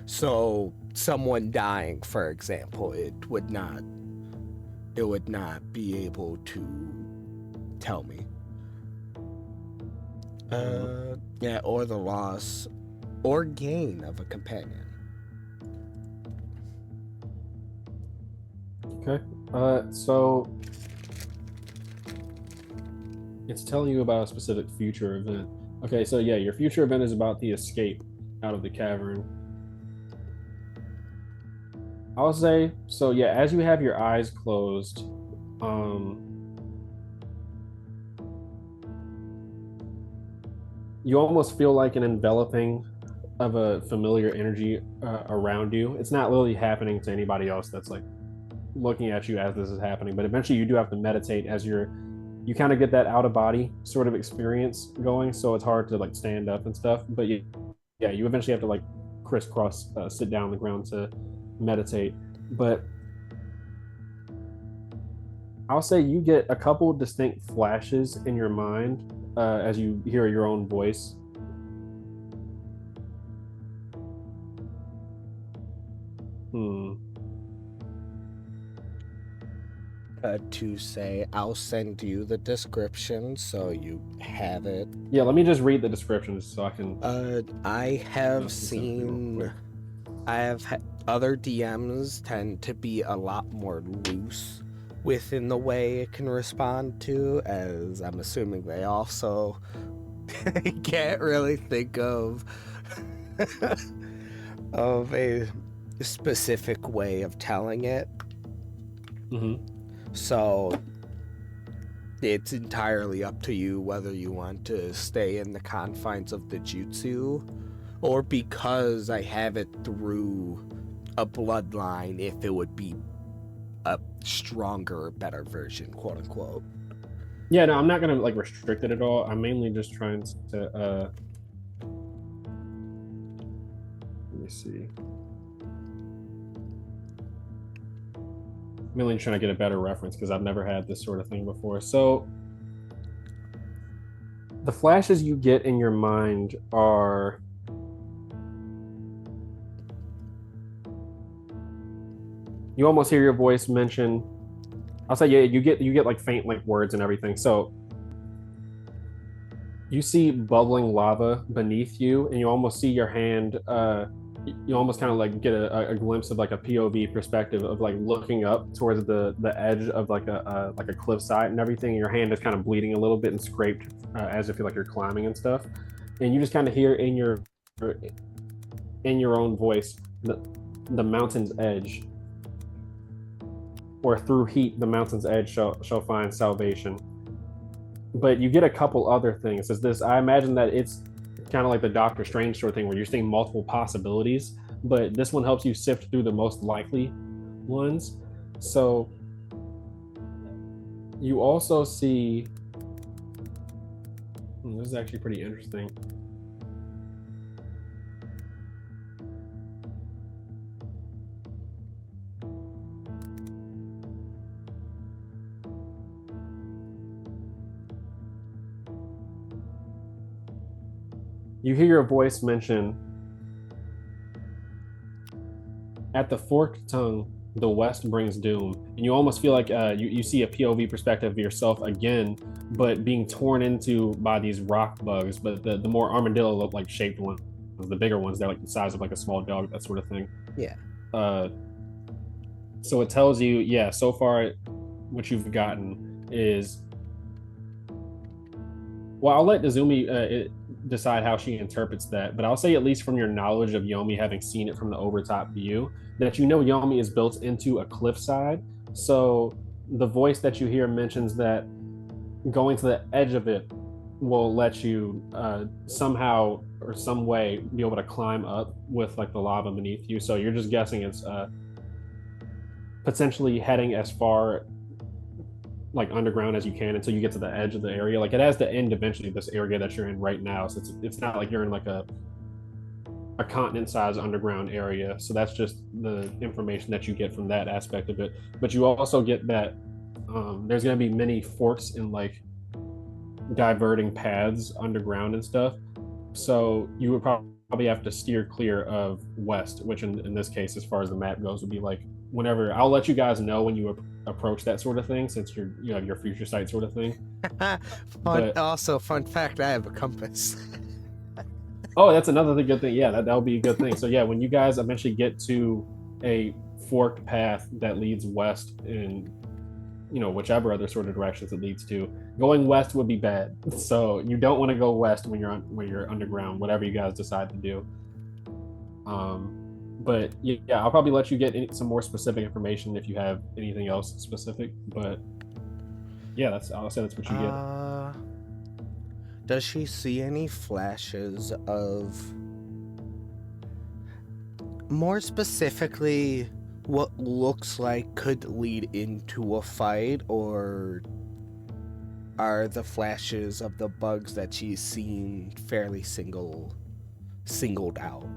So someone dying, for example, it would not be able to tell me. Or the loss or gain of a companion. Okay. So it's telling you about a specific future event. Okay, so yeah, your future event is about the escape out of the cavern. I'll say, so yeah, as you have your eyes closed, you almost feel like an enveloping of a familiar energy around you. It's not really happening to anybody else that's like looking at you as this is happening, but eventually you do have to meditate as you kind of get that out of body sort of experience going, so it's hard to like stand up and stuff. But you eventually have to like crisscross, sit down on the ground to meditate. But I'll say you get a couple distinct flashes in your mind as you hear your own voice. To say, I'll send you the description so you have it. Yeah, let me just read the descriptions so I can. I have seen. Other DMs tend to be a lot more loose within the way it can respond to, as I'm assuming they also can't really think of a specific way of telling it. Mm-hmm. So it's entirely up to you whether you want to stay in the confines of the jutsu, or because I have it through a bloodline, if it would be a stronger, better version, quote unquote. Yeah, no, I'm not gonna like restrict it at all. I'm mainly just trying to let me see. I'm mainly trying to get a better reference because I've never had this sort of thing before. So the flashes you get in your mind are you almost hear your voice mention. I'll say, yeah, you get like faint like words and everything. So you see bubbling lava beneath you, and you almost see your hand. You almost kind of like get a glimpse of like a POV perspective of like looking up towards the edge of like a cliffside and everything. And your hand is kind of bleeding a little bit and scraped as if you're climbing and stuff. And you just kind of hear in your own voice the mountain's edge, or through heat the mountain's edge shall find salvation. But you get a couple other things. Is this? I imagine that it's kind of like the Doctor Strange sort of thing where you're seeing multiple possibilities, but this one helps you sift through the most likely ones. So you also see. This is actually pretty interesting. You hear your voice mention, at the forked tongue, the west brings doom. And you almost feel like you see a POV perspective of yourself again, but being torn into by these rock bugs, but the more armadillo look like shaped ones, the bigger ones, they're like the size of like a small dog, that sort of thing. Yeah. So it tells you, yeah, so far what you've gotten is, well, I'll let Izumi decide how she interprets that, but I'll say, at least from your knowledge of Yomi, having seen it from the overtop view, that you know Yomi is built into a cliffside. So the voice that you hear mentions that going to the edge of it will let you somehow or some way be able to climb up with like the lava beneath you. So you're just guessing it's potentially heading as far like underground as you can until you get to the edge of the area. Like it has to end eventually, this area that you're in right now. So it's not like you're in like a continent size underground area. So that's just the information that you get from that aspect of it. But you also get that there's going to be many forks in like diverting paths underground and stuff. So you would probably have to steer clear of west, which in this case, as far as the map goes, would be like whenever. I'll let you guys know when you approach that sort of thing, since you have your future sight sort of thing. Also, fun fact, I have a compass. Oh, that's another good thing. Yeah, that'll be a good thing. So yeah, when you guys eventually get to a forked path that leads west in whichever other sort of directions it leads to, going west would be bad. So you don't want to go west when you're underground, whatever you guys decide to do. But yeah, I'll probably let you get some more specific information if you have anything else specific. But yeah, I'll say that's what you get. Does she see any flashes of, more specifically, what looks like could lead into a fight, or are the flashes of the bugs that she's seen fairly singled out?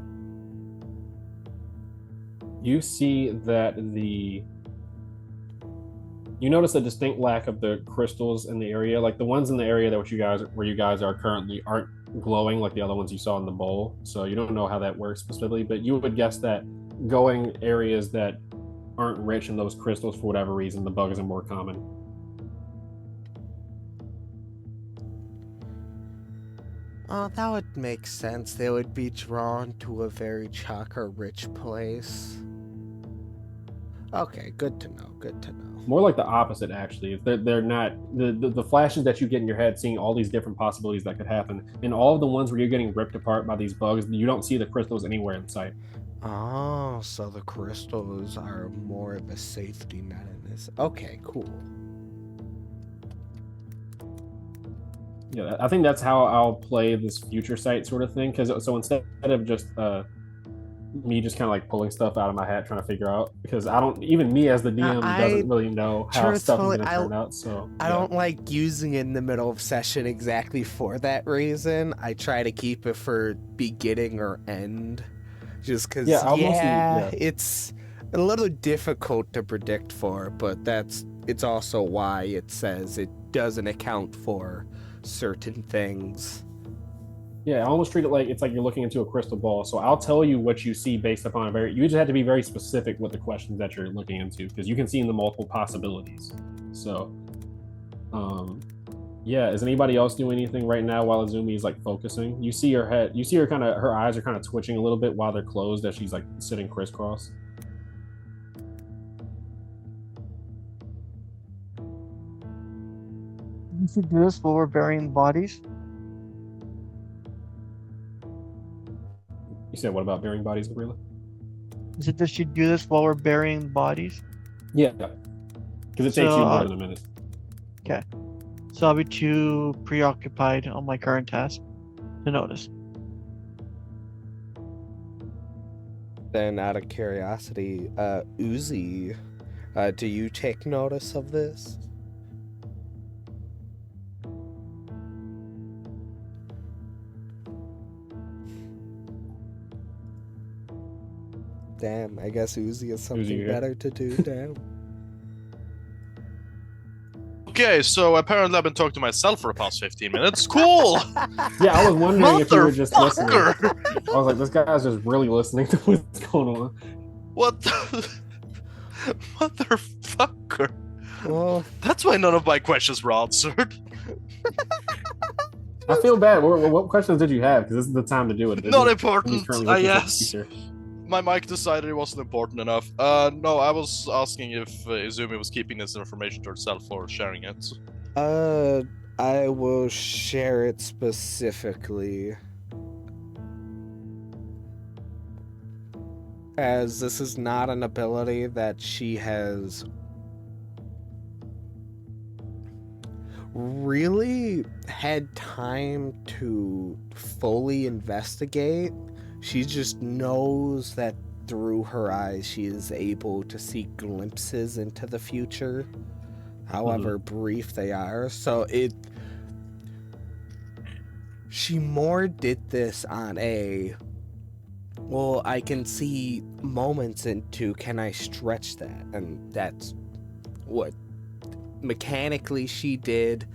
You see that you notice a distinct lack of the crystals in the area. Like the ones in the area where you guys are currently aren't glowing like the other ones you saw in the bowl. So you don't know how that works specifically, but you would guess that going areas that aren't rich in those crystals, for whatever reason, the bugs are more common. Oh, that would make sense. They would be drawn to a very chakra-rich place. Okay, good to know. More like the opposite, actually. They're not the flashes that you get in your head, seeing all these different possibilities that could happen. And all of the ones where you're getting ripped apart by these bugs, you don't see the crystals anywhere in sight. Oh, so the crystals are more of a safety net in this. Okay, cool. Yeah, I think that's how I'll play this future sight sort of thing. Because so instead of just me just kind of like pulling stuff out of my hat trying to figure out, because I don't, even me as the DM I doesn't really know how stuff is truthfully, going to turn out. So I don't like using it in the middle of session exactly for that reason. I try to keep it for beginning or end, just because I'll mostly it's a little difficult to predict for, but it's also why it says it doesn't account for certain things. Yeah, I almost treat it like it's like you're looking into a crystal ball. So I'll tell you what you see based upon you just have to be very specific with the questions that you're looking into, because you can see in the multiple possibilities. So, yeah, is anybody else doing anything right now while Azumi is like focusing? You see her head, you see her her eyes are kind of twitching a little bit while they're closed as she's like sitting crisscross. You should do this while we're burying bodies. You said, what about burying bodies, Gabriela? You said that should do this while we're burying bodies. Yeah, because it takes So, you more than a minute. Okay. So I'll be too preoccupied on my current task to notice. Then, out of curiosity, Uzi, do you take notice of this? Damn, I guess Uzi is something better to do. Damn. Okay, so apparently I've been talking to myself for the past 15 minutes. Cool! Yeah, I was wondering if you were just listening. I Motherfucker! was like, this guy's just really listening to what's going on. What the... Motherfucker. Well, That's why none of my questions were answered. I feel bad. What questions did you have? Because this is the time to do it. Not important, I guess. guess. My mic decided it wasn't important enough. No, I was asking if Izumi was keeping this information to herself or sharing it. I will share it specifically, as this is not an ability that she has really had time to fully investigate. She just knows that through her eyes she is able to see glimpses into the future, however brief they are. So she more did this on a, well, I can see moments into, can I stretch that? And that's what mechanically she did.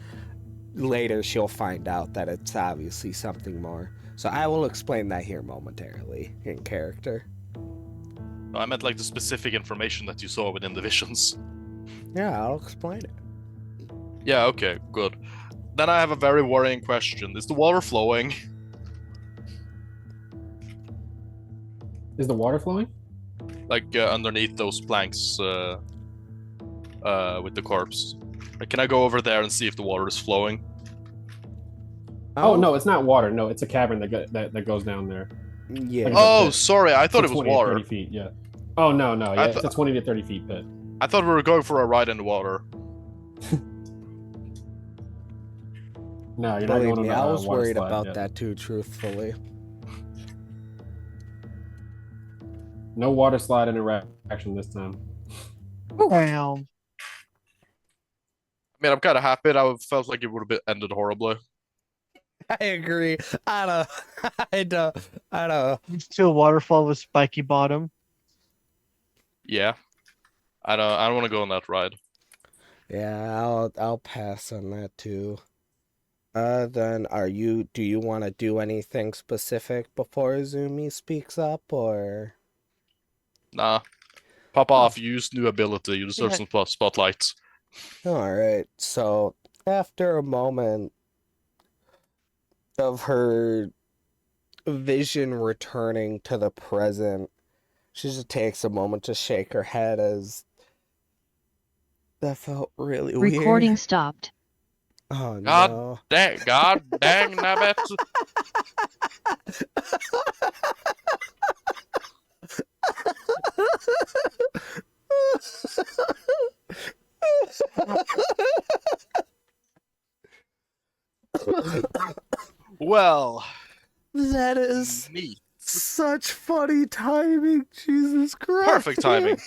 Later she'll find out that it's obviously something more. So I will explain that here momentarily in character. I meant like the specific information that you saw within the visions. Yeah, I'll explain it. Yeah, okay, good. Then I have a very worrying question. Is the water flowing? Is the water flowing? Like underneath those planks with the corpse. Like, can I go over there and see if the water is flowing? Oh no, it's not water. No, it's a cavern that goes down there. Yeah. Like Oh, sorry, I thought it was 20 water. 30 feet, yeah. Oh no, yeah, it's a 20 to 30 feet pit. I thought we were going for a ride in the water. No, you're Believe not going me, on I was worried slide about yet. that too, truthfully. No water slide interaction this time. Damn. I mean, I'm kind of happy. I felt like it would have ended horribly. I agree. I know. It's to a waterfall with spiky bottom. Yeah. I don't want to go on that ride. Yeah, I'll pass on that too. Then do you want to do anything specific before Izumi speaks up, or? Nah. Pop off, use new ability. You deserve some spotlights. Alright, so after a moment of her vision returning to the present, she just takes a moment to shake her head as that felt really weird. Recording stopped. Oh God no. God dang nabbit. Well, That is neat. such funny timing. Jesus Christ. Perfect timing.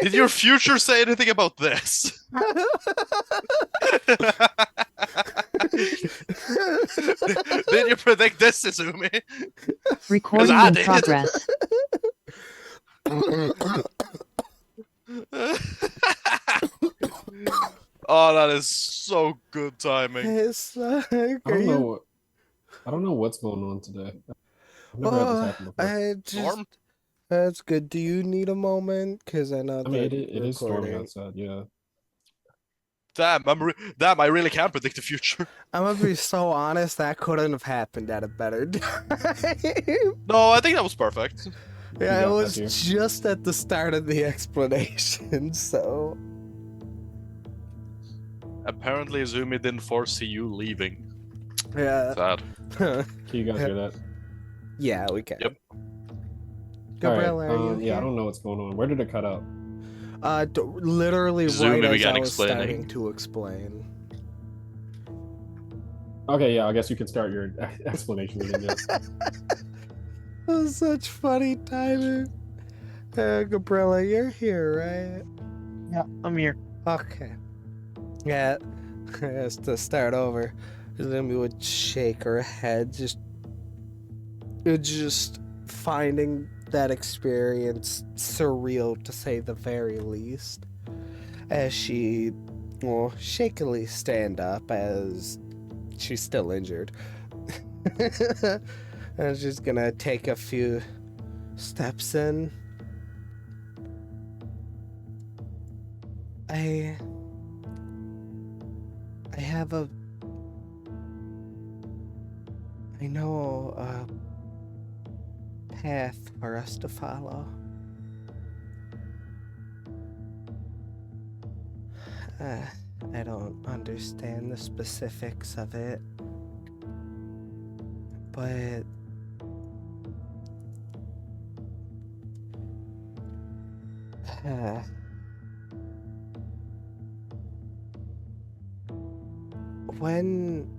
Did your future say anything about this? Did you predict this, Izumi? Recording I in did. progress. Oh, that is so good timing. It's like, I are don't you? know. I don't know what's going on today. I've never had this happen before. I just. Storm? That's good. Do you need a moment? Because I know I mean, that it is storming recording. outside. Yeah. Damn, I really can't predict the future. I'm gonna be so honest. That couldn't have happened at a better time. No, I think that was perfect. Yeah, it got was that here. just at the start of the explanation. So. Apparently, Izumi didn't foresee you leaving. Yeah. Sad. Can you guys hear that? Yeah, we can. Yep. Gabriella, All right. are you Yeah, I here? don't know what's going on. Where did it cut out? Literally Izumi right as began I was explaining. starting to explain. Okay, yeah, I guess you can start your explanation again. Yes. That was such funny timing. Gabriella, you're here, right? Yeah, I'm here. Okay. Yeah, has to start over. Izumi would shake her head, just finding that experience surreal to say the very least. As she will shakily stand up as she's still injured. And she's gonna take a few steps in. I have I know a path for us to follow. I don't understand the specifics of it, but when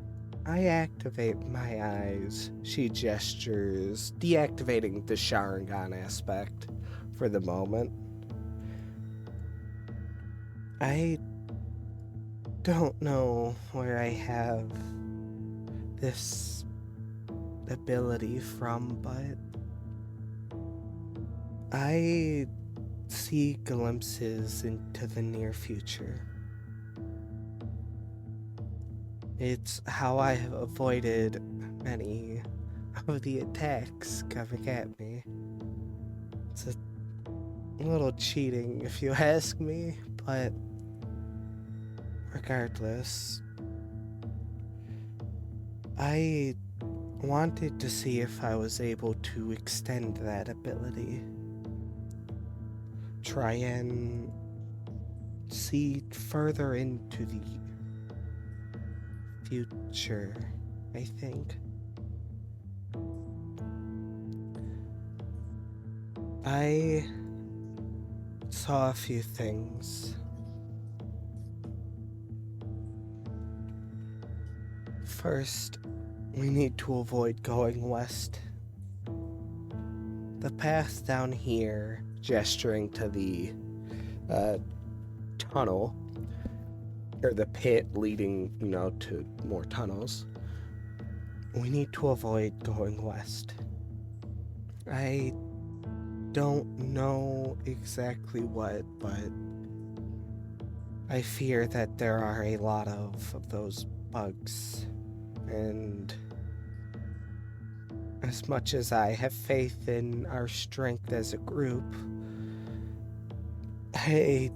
I activate my eyes, she gestures, deactivating the Sharingan aspect for the moment. I don't know where I have this ability from, but I see glimpses into the near future. It's how I have avoided many of the attacks coming at me. It's a little cheating if you ask me, but regardless, I wanted to see if I was able to extend that ability. Try and see further into the future, I think. I saw a few things. First, we need to avoid going west. The path down here, gesturing to the tunnel, or the pit leading, to more tunnels. We need to avoid going west. I don't know exactly what, but I fear that there are a lot of those bugs. And as much as I have faith in our strength as a group, I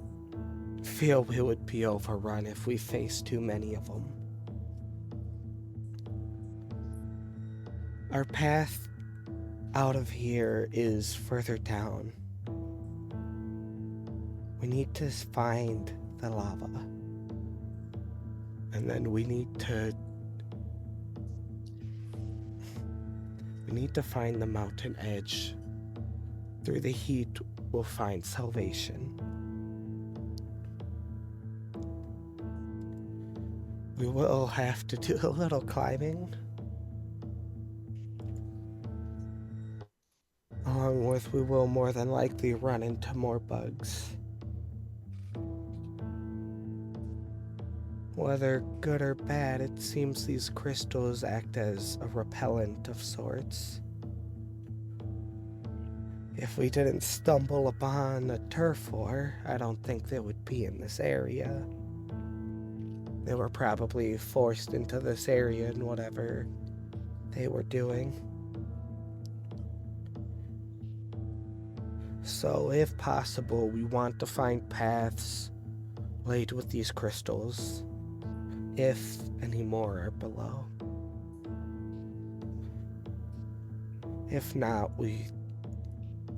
feel we would be overrun if we face too many of them. Our path out of here is further down. We need to find the lava. And then we need to find the mountain edge. Through the heat, we'll find salvation. We will have to do a little climbing, Along with, we will more than likely run into more bugs. Whether good or bad, it seems these crystals act as a repellent of sorts. If we didn't stumble upon a turf war, I don't think they would be in this area. They were probably forced into this area in whatever they were doing. So, if possible, we want to find paths laid with these crystals, if any more are below. If not, we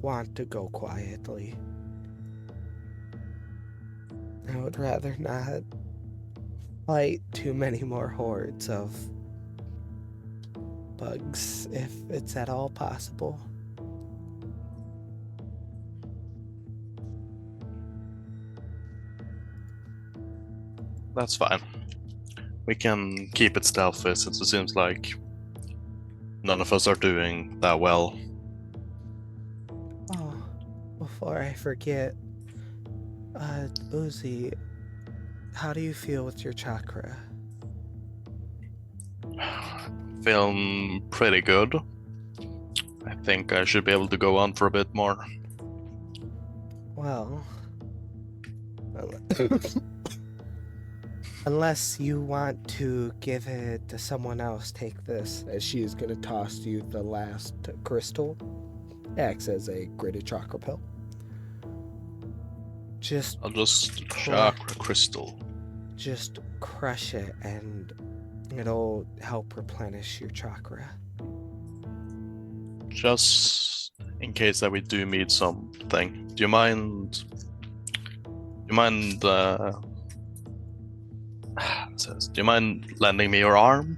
want to go quietly. I would rather not fight too many more hordes of bugs, if it's at all possible. That's fine. We can keep it stealthy since it seems like none of us are doing that well. Oh, before I forget, Uzi, how do you feel with your chakra? Feeling pretty good. I think I should be able to go on for a bit more. Well, unless you want to give it to someone else, take this, as she is going to toss you the last crystal. Acts as a graded chakra pill. I'll just chakra crystal. Just crush it and it'll help replenish your chakra. Just in case that we do meet something. Do you mind lending me your arm?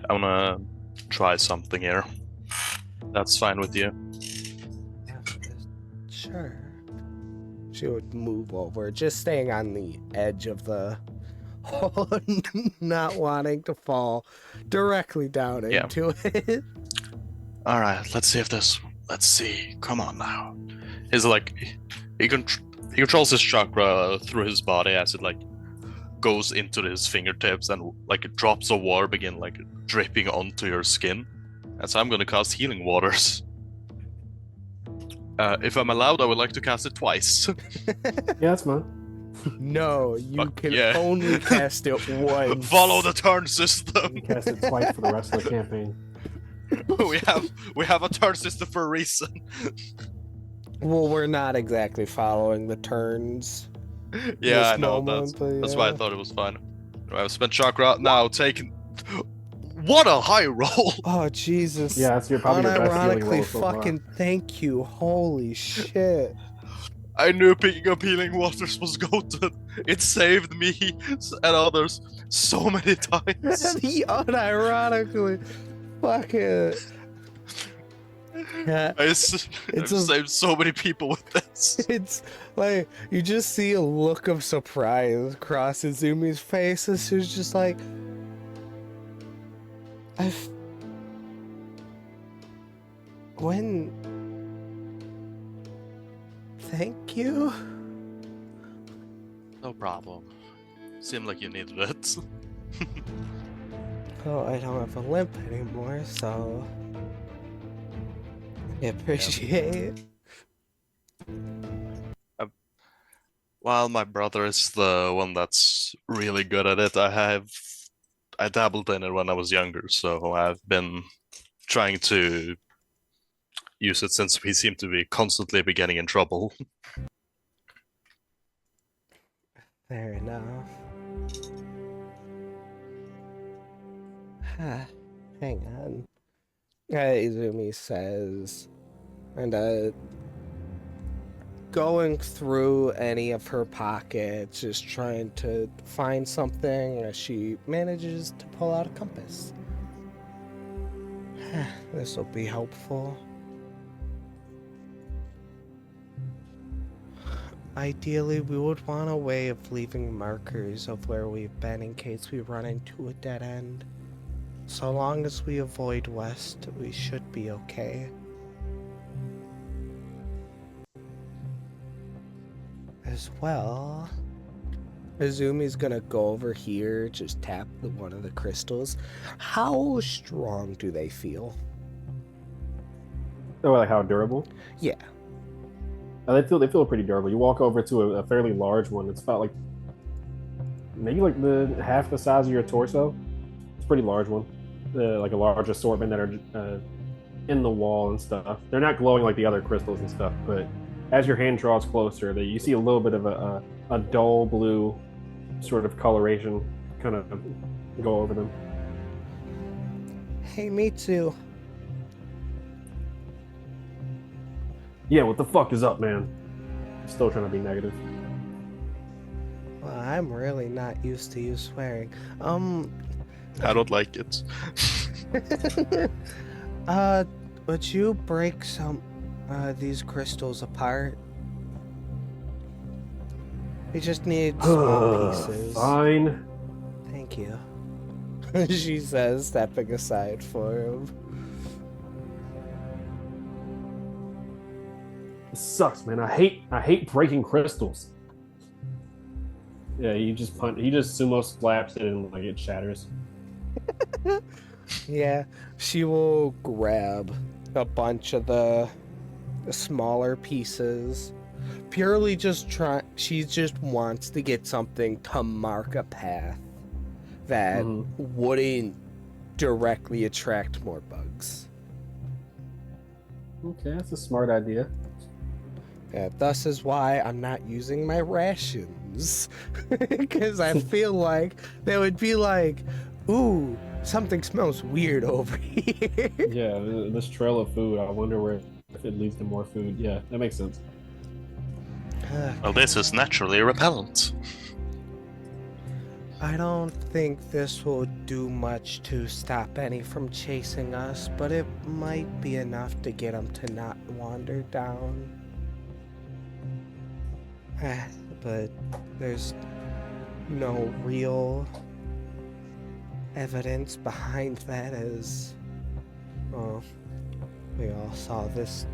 I wanna try something here. That's fine with you. Sure. She would move over, just staying on the edge of the hole, not wanting to fall directly down into it. Alright, let's see. Come on now. He's like, he controls his chakra through his body as it like goes into his fingertips and like drops of water begin like dripping onto your skin. And so I'm gonna cast healing waters. If I'm allowed, I would like to cast it twice. Yeah, that's fine. No, you can yeah. only cast it once. Follow the turn system. You cast it twice for the rest of the campaign. we have a turn system for a reason. Well, we're not exactly following the turns. Yeah, I know. That's why I thought it was fine. I've spent chakra now taking. What a high roll! Oh Jesus! Yeah, that's probably your best healing roll Unironically, so far. fucking thank you. Holy shit! I knew picking up healing waters was goated. It saved me and others so many times. He unironically, fucking. Yeah, I've saved so many people with this. it's like you just see a look of surprise across Izumi's face as she's just like, thank you. No problem. Seemed like you needed it. Oh, I don't have a limp anymore, so I appreciate. While my brother is the one that's really good at it, I dabbled in it when I was younger, so I've been trying to use it since we seem to be constantly getting in trouble. Fair enough. Hang on. Izumi says, and going through any of her pockets, just trying to find something, as she manages to pull out a compass. This will be helpful. Ideally, we would want a way of leaving markers of where we've been in case we run into a dead end. So long as we avoid west, we should be okay. as well. Azumi's gonna go over here, just tap one of the crystals. How strong do they feel? Oh, like how durable? Yeah. They feel pretty durable. You walk over to a fairly large one. It's about like maybe like the half the size of your torso. It's a pretty large one. Like a large assortment that are in the wall and stuff. They're not glowing like the other crystals and stuff, but as your hand draws closer, you see a little bit of a dull blue sort of coloration kind of go over them. Hey, me too. Yeah, what the fuck is up, man? Still trying to be negative. Well, I'm really not used to you swearing. I don't like it. Would you break some these crystals apart? We just need small pieces. Fine. Thank you. She says, stepping aside for him. This sucks, man. I hate breaking crystals. Yeah, he just sumo slaps it and like it shatters. Yeah, she will grab a bunch of the smaller pieces. Purely she just wants to get something to mark a path that wouldn't directly attract more bugs. Okay, that's a smart idea. Yeah, thus is why I'm not using my rations. Because I feel like they would be like, ooh, something smells weird over here. Yeah, this trail of food, I wonder if it leads to more food. Yeah, that makes sense. Well, this is naturally repellent. I don't think this will do much to stop any from chasing us, but it might be enough to get them to not wander down. But there's no real evidence behind that, as we all saw this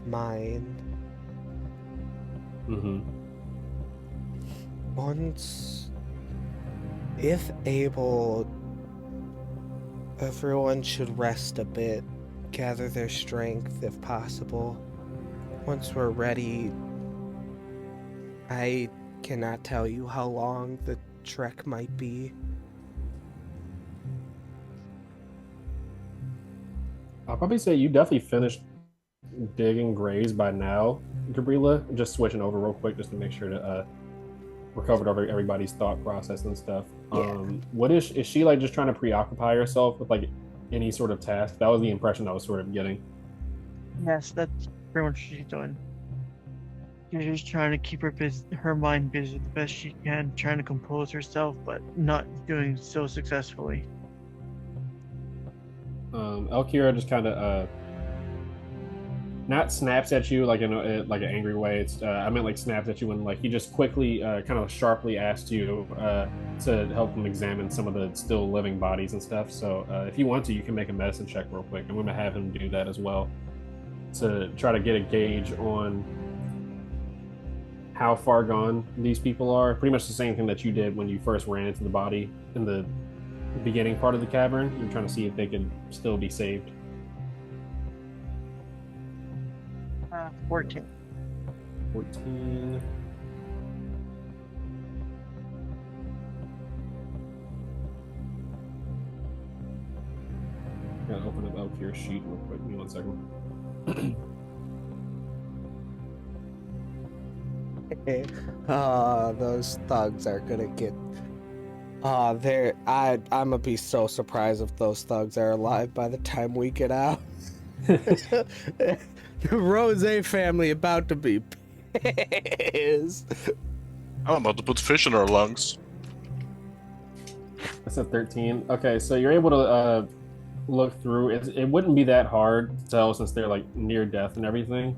mine. Once, if able, everyone should rest a bit, gather their strength if possible. Once we're ready, I cannot tell you how long the trek might be. I'll probably say you definitely finished digging graves by now, Gabriela. Just switching over real quick just to make sure to we're covered over everybody's thought process and stuff. Yeah. What is she like just trying to preoccupy herself with like any sort of task? That was the impression I was sort of getting. Yes, that's pretty much what she's doing. She's just trying to keep her mind busy the best she can, trying to compose herself, but not doing so successfully. Elkira just kind of not snaps at you like in like an angry way. It's I meant like snaps at you when like he just quickly kind of sharply asked you to help him examine some of the still living bodies and stuff. So if you want to, you can make a medicine check real quick. I'm gonna have him do that as well to try to get a gauge on how far gone these people are. Pretty much the same thing that you did when you first ran into the body in the beginning part of the cavern. You're trying to see if they can still be saved. 14. 14. Gotta open up Elkira's sheet real quick. Give me 1 second. Those thugs are gonna get. I'm gonna be so surprised if those thugs are alive by the time we get out. The Rose family about to be pissed. I'm about to put fish in our lungs. That's a 13. Okay, so you're able to look through. It wouldn't be that hard to tell since they're like near death and everything.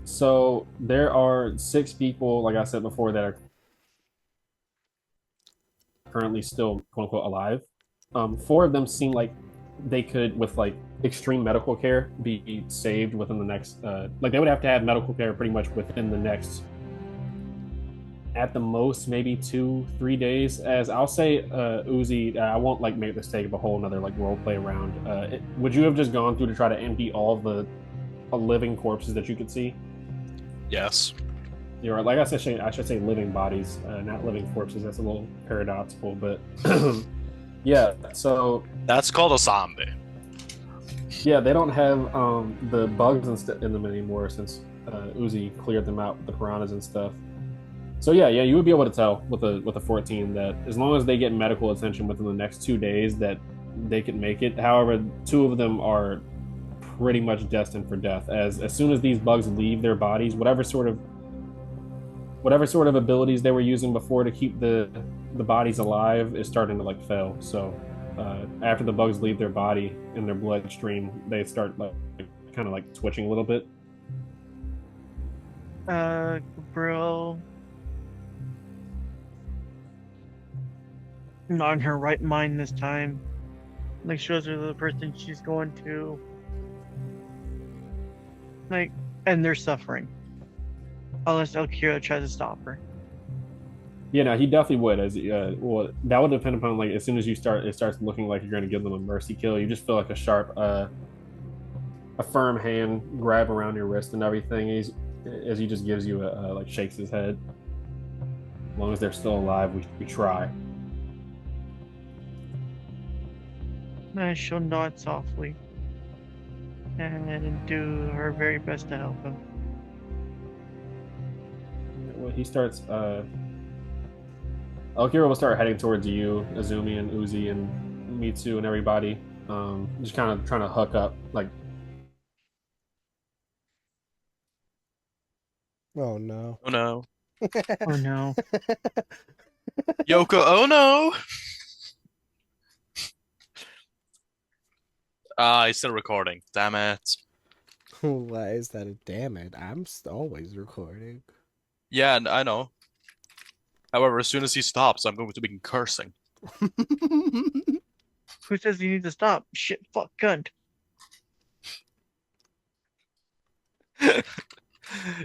So there are 6 people, like I said before, that are currently still quote unquote alive. 4 of them seem like they could, with like extreme medical care, be saved within the next. Like they would have to have medical care pretty much within the next, at the most, maybe 2-3 days. As I'll say, Uzi, I won't like make this take of a whole another like role play round. Would you have just gone through to try to empty all the living corpses that you could see? Yes. You're right. Like I should say living bodies, not living corpses. That's a little paradoxical, but yeah. So That's called a zombie. yeah, they don't have the bugs in them anymore since Uzi cleared them out with the piranhas and stuff. So yeah, you would be able to tell with a 14 that as long as they get medical attention within the next 2 days, that they can make it. However, two of them are pretty much destined for death. As soon as these bugs leave their bodies, whatever sort of abilities they were using before to keep the bodies alive is starting to like fail. So after the bugs leave their body in their bloodstream, they start like kind of like twitching a little bit. Gabriel, not in her right mind this time. Like, shows her the person she's going to. Like, and they're suffering. Unless Elkira tries to stop her. Yeah, no, he definitely would. As well, that would depend upon like as soon as it starts looking like you're going to give them a mercy kill. You just feel like a sharp, a firm hand grab around your wrist and everything. As he just gives you like shakes his head. As long as they're still alive, we try. She'll nod softly and do her very best to help him. Well, he starts. Elkira will start heading towards you, Azumi and Uzi and Mitsu and everybody. Just kind of trying to hook up, like. Oh no. Oh no. Oh no. Yoko, oh no! He's still recording. Damn it. Why is that a damn it? I'm always recording. Yeah, I know. However, as soon as he stops, I'm going to begin cursing. Who says you need to stop? Shit, fuck, cunt.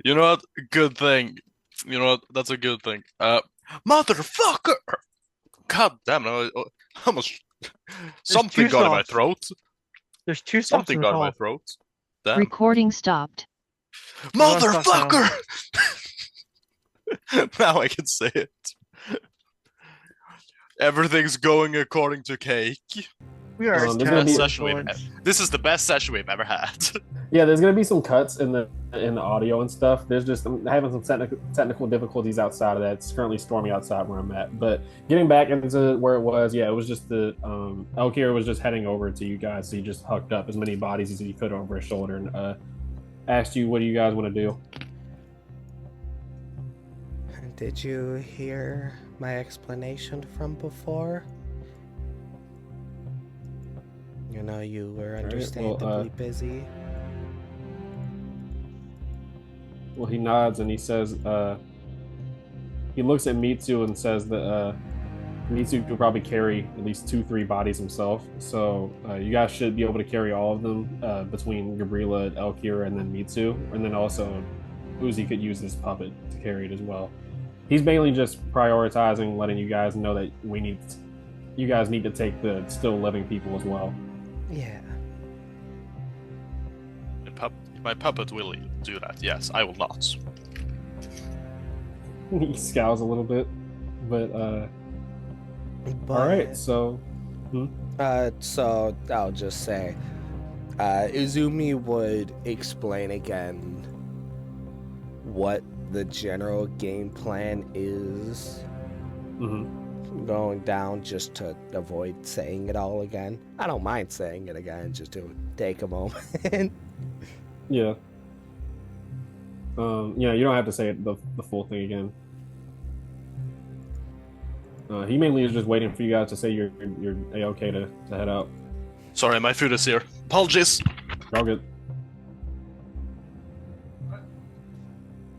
You know what? Good thing. You know what? That's a good thing. Motherfucker! God damn it! I almost something got in my throat. There's two stops Something in the got in my hall. throat. Damn. Recording stopped. Motherfucker! Now I can say it. Everything's going according to cake. We are This is the best session we've ever had. Yeah, there's gonna be some cuts in the audio and stuff. There's just I'm having some technical difficulties outside of that. It's currently stormy outside where I'm at. But getting back into where it was, yeah, it was just the Elkira was just heading over to you guys, so he just hooked up as many bodies as he could over his shoulder and asked you, what do you guys want to do? Did you hear my explanation from before? You know, you were understandably busy. Well, he nods and he says, he looks at Mitsu and says that Mitsu could probably carry at least 2-3 bodies himself. So you guys should be able to carry all of them between Gabriela, Elkira, and then Mitsu. And then also Uzi could use this puppet to carry it as well. He's mainly just prioritizing, letting you guys know that you guys need to take the still living people as well. Yeah. My puppet will do that. Yes, I will not. He scowls a little bit, but all right. So, so I'll just say, Izumi would explain again what the general game plan is. Going down, just to avoid saying it all again. I don't mind saying it again, just to take a moment. Yeah. Yeah, you don't have to say it, the full thing again. He mainly is just waiting for you guys to say you're A-okay to head out. Sorry, my food is here. Apologies. You're all good.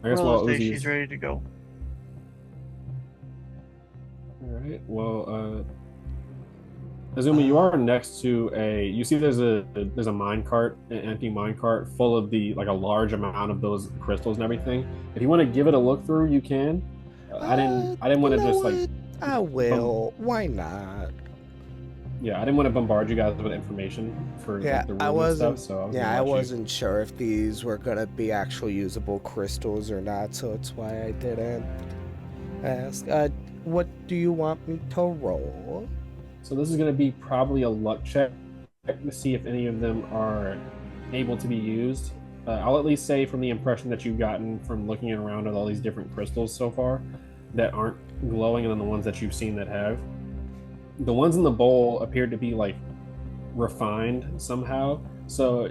I guess while she's ready to go. All right. Well, Azuma, you are next to a. You see, there's a mine cart, an empty mine cart full of the like a large amount of those crystals and everything. If you want to give it a look through, you can. I didn't want to just like. I will. Why not? Yeah, I didn't want to bombard you guys with information for Yeah, like, the room I and wasn't. stuff. So Yeah, I let you- wasn't sure if these were gonna be actual usable crystals or not, so it's why I didn't ask. What do you want me to roll? So this is going to be probably a luck check to see if any of them are able to be used. I'll at least say from the impression that you've gotten from looking around at all these different crystals so far that aren't glowing, and then the ones that you've seen that have. The ones in the bowl appear to be like refined somehow. So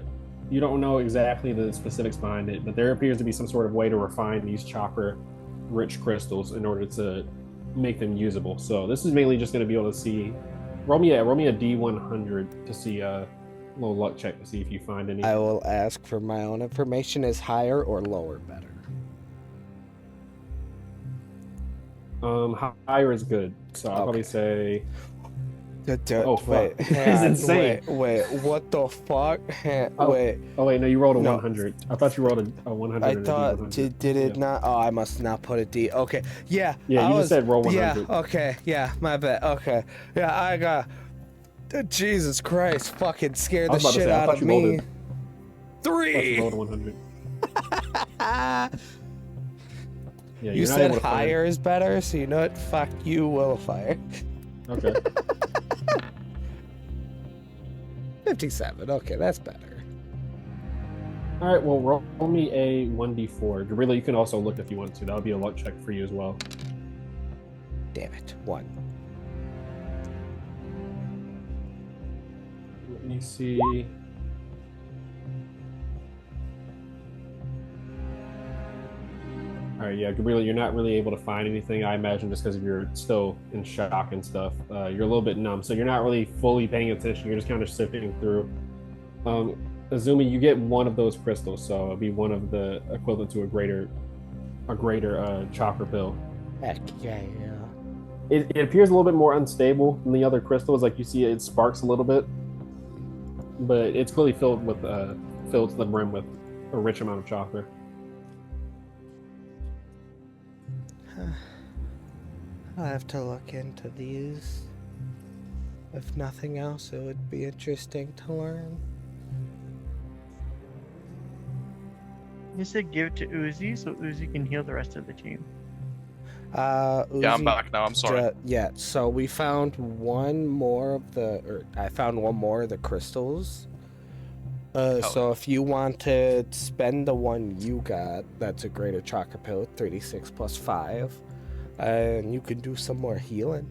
you don't know exactly the specifics behind it, but there appears to be some sort of way to refine these chakra-rich crystals in order to make them usable. So this is mainly just going to be able to see. Roll me a D100 to see a little luck check to see if you find any. I will ask for my own information. Is higher or lower better? Higher is good. So I'll probably say. Oh, fuck. Wait, It's insane. Wait, what the fuck? Oh, Wait. Oh wait, no, you rolled a No. 100. I thought you rolled a 100. I and a thought D100. did it Yeah. not? Oh, I must not put a D. Okay, yeah. Yeah, I you was, just said roll 100. Yeah. Okay. Yeah. My bad. Okay. Yeah. I got. Jesus Christ! Fucking scared I the was about to shit say, I out thought of you rolled me. it. I thought you 3. rolled a 100. Yeah, You you're not said able to find- higher is better, so you know what? Fuck you, Willifire. Okay. 57. Okay, that's better. All right. Well, roll me a 1d4. Gorilla, you can also look if you want to. That would be a luck check for you as well. Damn it. 1. Let me see. All right, yeah, Gabriela, you're not really able to find anything. I imagine just because you're still in shock and stuff. You're a little bit numb, so you're not really fully paying attention. You're just kind of sifting through. Azumi, you get one of those crystals, so it'll be one of the equivalent to a greater chakra pill. Heck yeah. It appears a little bit more unstable than the other crystals. Like you see, it sparks a little bit, but it's clearly filled to the brim with a rich amount of chakra. I'll have to look into these. If nothing else, it would be interesting to learn. You said give it to Uzi so Uzi can heal the rest of the team. Uzi, Yeah, I'm back now. I'm sorry. Yeah, so we found one more of I found one more of the crystals. So if you want to spend the one you got, that's a greater chakra pill, 36 plus 5, and you can do some more healing.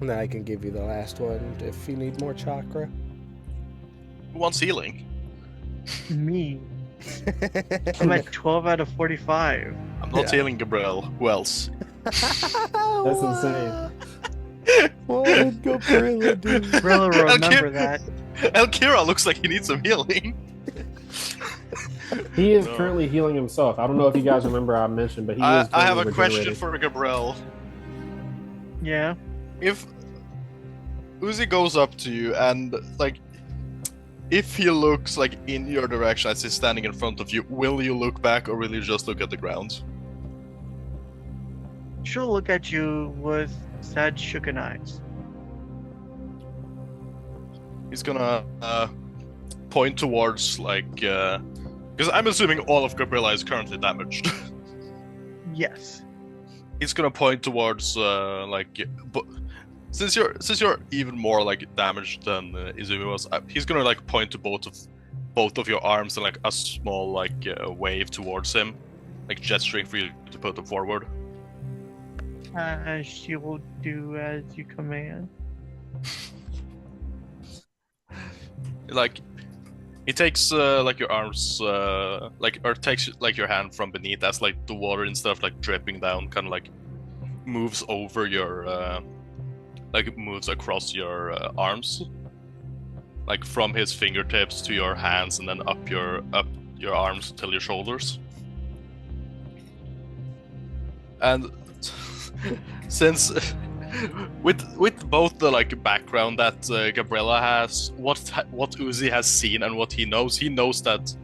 And then I can give you the last one if you need more chakra. Who wants healing? Me. I'm at 12 out of 45. I'm not healing Gabriel. Who else? That's insane. What did Gabriela do? Gorilla will remember Okay. that. Elkira looks like he needs some healing. He is No. currently healing himself. I don't know if you guys remember I mentioned, but he is. I have a currently question regenerated. for Gabriel. Yeah. If Uzi goes up to you and like, if he looks like in your direction as he's standing in front of you, will you look back or will you just look at the ground? She'll look at you with sad, shooken eyes. He's gonna point towards like, because I'm assuming all of Gabriela is currently damaged. Yes. He's gonna point towards but since you're even more like damaged than Izumi was, he's gonna like point to both of your arms and like a small like wave towards him, like gesturing for you to put them forward. She will do as you command. Like he takes like your arms like or takes like your hand from beneath as like the water instead of like dripping down kind of like moves over your like it moves across your arms, like from his fingertips to your hands and then up your arms till your shoulders. And since with both the like background that Gabriella has, what Uzi has seen and what he knows that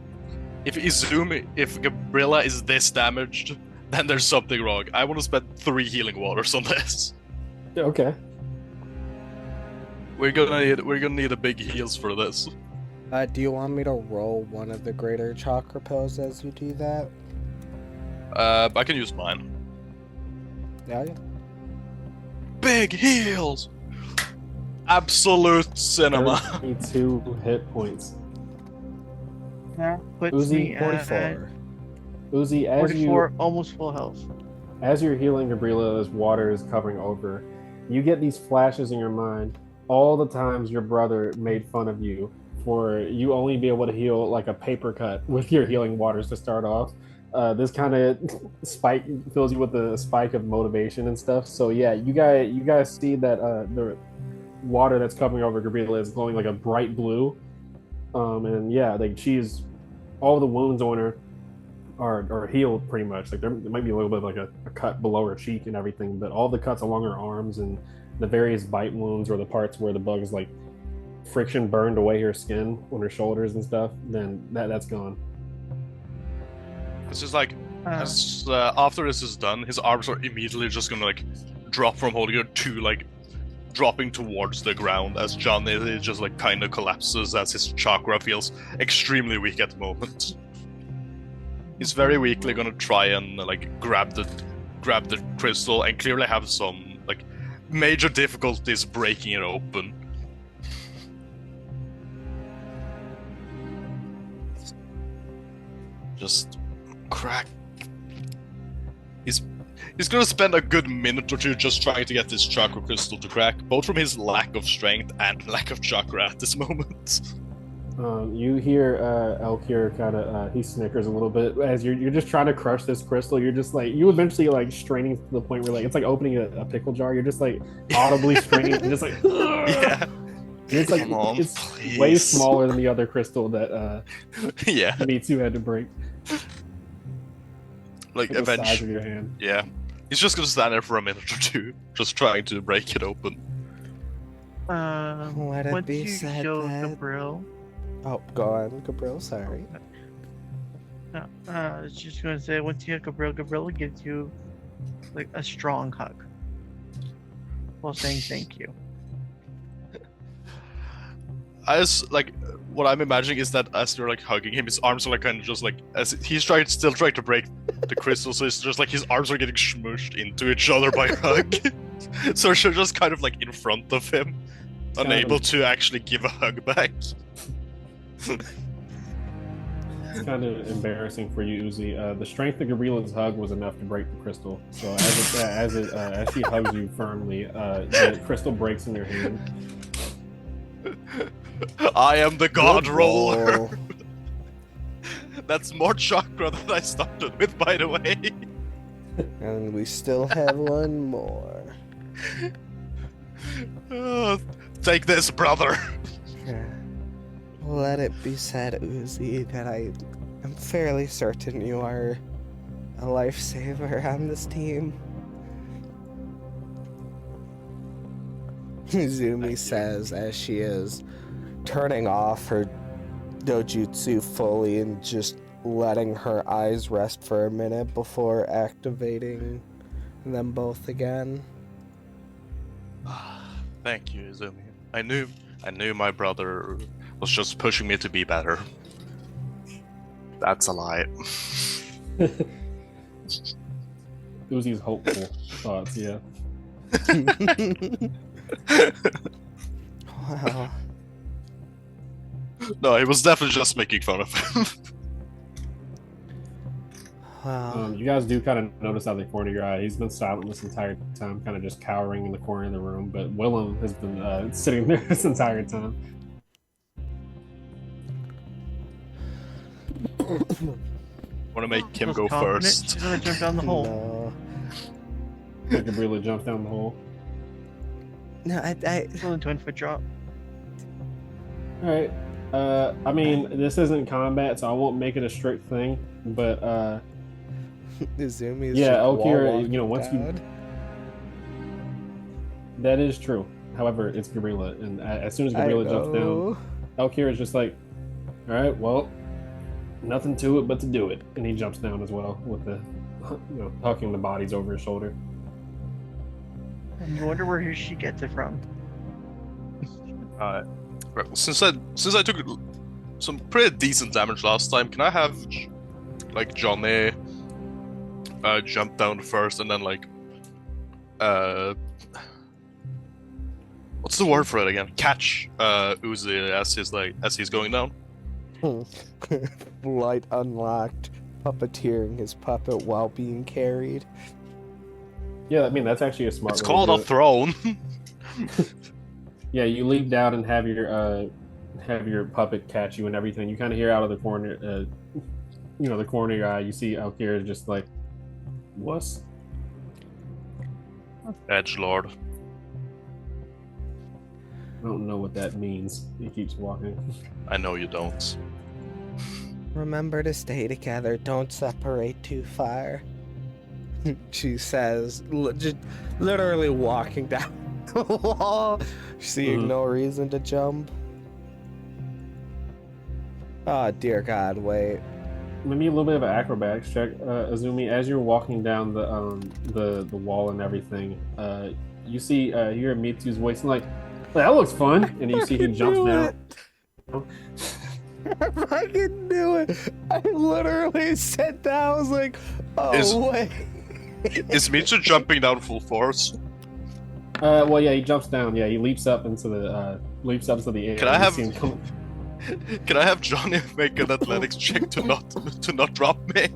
if Gabriella is this damaged, then there's something wrong. I want to spend 3 healing waters on this. Okay. We're gonna need a big heals for this. Do you want me to roll one of the greater chakra pills as you do that? I can use mine. Yeah. Big heals. Absolute cinema. 32 hit points. That puts Uzi, me at 44. Uzi, as 44, almost full health. as you're healing Gabriela, as water is covering over, you get these flashes in your mind. All the times your brother made fun of you for you only be able to heal like a paper cut with your healing waters to start off. This kind of spike fills you with a spike of motivation and stuff. So yeah, you guys see that the water that's covering over Gabriela is glowing like a bright blue. And yeah, like she's all the wounds on her are healed pretty much. Like there might be a little bit of like a cut below her cheek and everything, but all the cuts along her arms and the various bite wounds or the parts where the bug is like friction burned away her skin on her shoulders and stuff, then that's gone. It's just like after this is done, his arms are immediately just gonna like drop from holding her to like dropping towards the ground as John is just like kind of collapses as his chakra feels extremely weak at the moment. He's very weakly gonna try and like grab the crystal and clearly have some like major difficulties breaking it open. Just crack. He's gonna spend a good minute or two just trying to get this chakra crystal to crack, both from his lack of strength and lack of chakra at this moment. You hear Elkir kind of he snickers a little bit as you're just trying to crush this crystal. You're just like you eventually like straining to the point where like it's like opening a pickle jar. You're just like audibly straining and just like yeah. It's like Come on, it's please. way smaller than the other crystal that yeah. Mitsu had to break. Like The size of eventually, your hand. yeah. He's just gonna stand there for a minute or two, just trying to break it open. Let it Once be you said show that- Gabriel, Oh, go on, Gabriel, sorry. no, I was just gonna say once you hit Gabriel gives you like a strong hug while saying thank you. Like what I'm imagining is that as you're like hugging him, his arms are like kind of just like as he's still trying to break the crystal, so it's just like his arms are getting smushed into each other by a hug. So you're just kind of like in front of him, unable to actually give a hug back. It's kind of embarrassing for you, Uzi. The strength of Gabriela's hug was enough to break the crystal. So as she hugs you firmly, the crystal breaks in your hand. I am the god Good roller. roll. That's more chakra than I started with, by the way. And we still have one more. Take this, brother. Let it be said, Uzi, that I am fairly certain you are a lifesaver on this team. Izumi says as she is turning off her dojutsu fully and just letting her eyes rest for a minute before activating them both again. Thank you, Izumi. I knew my brother was just pushing me to be better. That's a lie. Uzi's hopeful thoughts, yeah. Wow. No, he was definitely just making fun of him. Wow. You guys do kind of notice out of the corner of your eye, he's been silent this entire time, kind of just cowering in the corner of the room, but Willem has been sitting there this entire time. Want to make him Feels go confident. first. She's gonna jump down the hole. No. Like Gabriela jumps down the hole. No, I Still in 20-foot drop. All right. I mean, this isn't combat, so I won't make it a strict thing. But Izumi is yeah, just Elkir, wall you know, once you walking That is true. However, it's Gorilla, and as soon as I Gorilla jumps down, know. Alkir is just like, all right, well, nothing to it but to do it, and he jumps down as well with the, tucking the bodies over his shoulder. You wonder where she gets it from. Since I took some pretty decent damage last time, can I have like Johnny jump down first and then like what's the word for it again? Catch Uzi as he's going down. Light unlocked, puppeteering his puppet while being carried. Yeah, I mean that's actually a smart. It's way called to a do it. throne. Yeah, you leap down and have your puppet catch you and everything. You kind of hear out of the corner, the corner of your eye. You see Alkir just like, "What's?" Edgelord. I don't know what that means. He keeps walking. I know you don't. Remember to stay together. Don't separate too far. She says, just literally walking down the wall, seeing no reason to jump. Oh dear God! Wait. Maybe a little bit of an acrobatics check, Azumi. As you're walking down the wall and everything, you see you hear Mitsu's voice and like, that looks fun, and you see he jumps down. I can do it. I literally sat down. I was like, "Oh wait." Is Mitsu jumping down full force? Well, yeah, he jumps down. Yeah, he leaps up into the air. Can I have? Can I have Johnny make an athletics check to not drop me?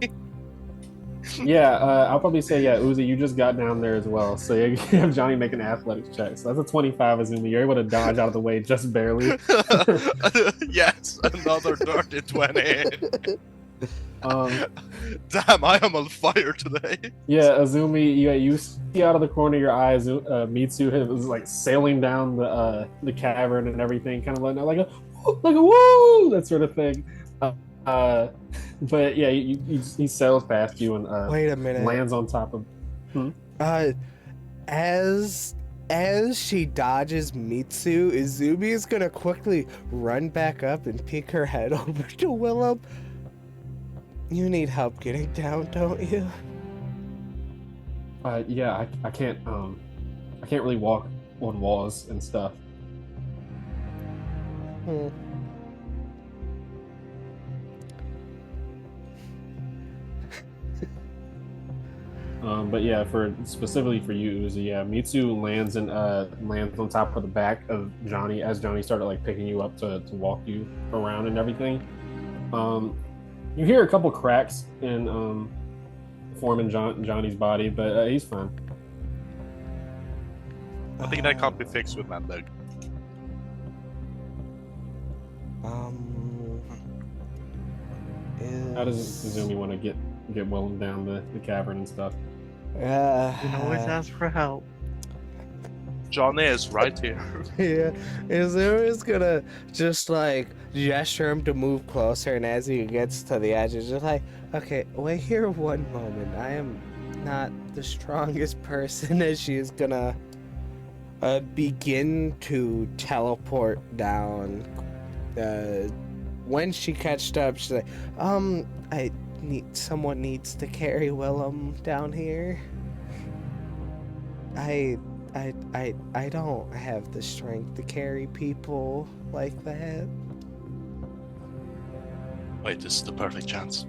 Yeah, I'll probably say Uzi, you just got down there as well. So you have Johnny make an athletics check. So that's a 25, Azumi. You're able to dodge out of the way just barely. Yes, another dirty 20. Damn, I am on fire today. Yeah, Azumi, you see out of the corner of your eyes, Mitsu is like sailing down the cavern and everything, kind of like a woo, that sort of thing. But yeah, he sails past you and wait a minute, lands on top of. As she dodges Mitsu, Izumi is gonna quickly run back up and peek her head over to Willem. You need help getting down, don't you? Yeah, I can't really walk on walls and stuff. But yeah, specifically for you, Uzi, yeah, Mitsu lands on top of the back of Johnny as Johnny started like picking you up to walk you around and everything. You hear a couple cracks in forming Johnny's body, but he's fine. I think that can't be fixed with that leg. How does Izumi want to get Willem down the cavern and stuff? You can always ask for help. Johnny is right here. Yeah, Izumi's gonna just like gesture him to move closer, and as he gets to the edge, it's just like, okay, wait here one moment. I am not the strongest person, as she is gonna begin to teleport down. When she catched up, she's like, someone needs to carry Willem down here. I don't have the strength to carry people like that. Wait, this is the perfect chance.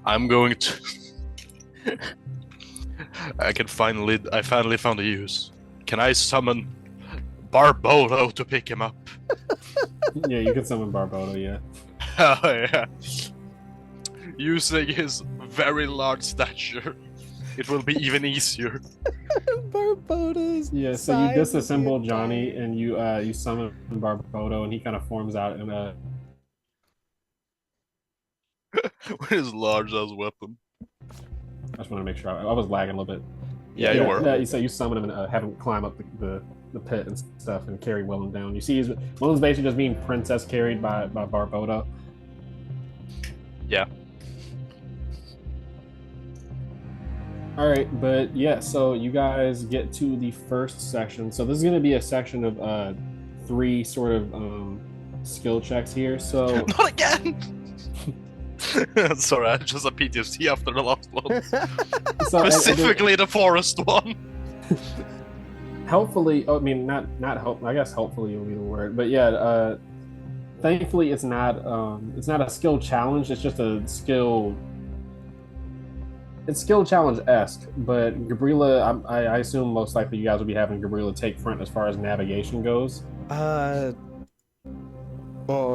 I'm going to. I finally found a use. Can I summon Barbodo to pick him up? Yeah, you can summon Barbodo, yeah. Oh, yeah. Using his very large stature, it will be even easier. Barbodo's. Yeah, so you disassemble Johnny and you summon Barbodo, and he kind of forms out in a. With his large ass weapon. I just want to make sure I was lagging a little bit. Yeah, you were. So you summon him and have him climb up the pit and stuff and carry Willem down. You see, Willem's basically just being princess carried by Barbodo. Yeah. All right, but yeah, so you guys get to the first section. So this is going to be a section of three sort of skill checks here. So Not again! Sorry, I just a PTSD after the last one. Specifically the forest one. Helpfully, I mean, not help. I guess helpfully will be the word, but yeah. Thankfully, it's not a skill challenge. It's just a skill. It's skill challenge esque, but Gabriela, I assume most likely you guys will be having Gabriela take front as far as navigation goes. Well,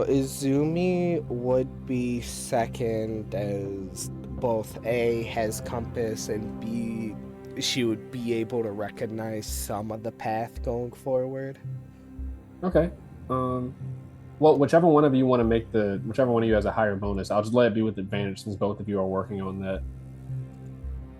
Izumi would be second, as both A has compass and B, she would be able to recognize some of the path going forward. Okay. Well, whichever one of you want to make whichever one of you has a higher bonus, I'll just let it be with advantage since both of you are working on that.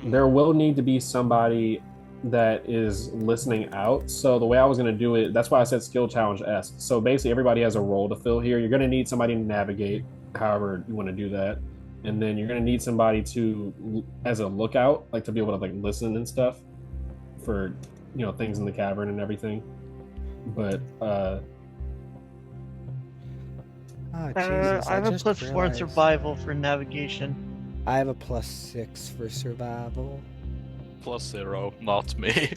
There will need to be somebody that is listening out. So the way I was going to do it, that's why I said skill challenge esque. So basically, everybody has a role to fill here. You're going to need somebody to navigate, however you want to do that, and then you're going to need somebody to, as a lookout, like to be able to like listen and stuff for things in the cavern and everything. But I have a +4 in survival for navigation. I have a +6 for survival. +0, not me.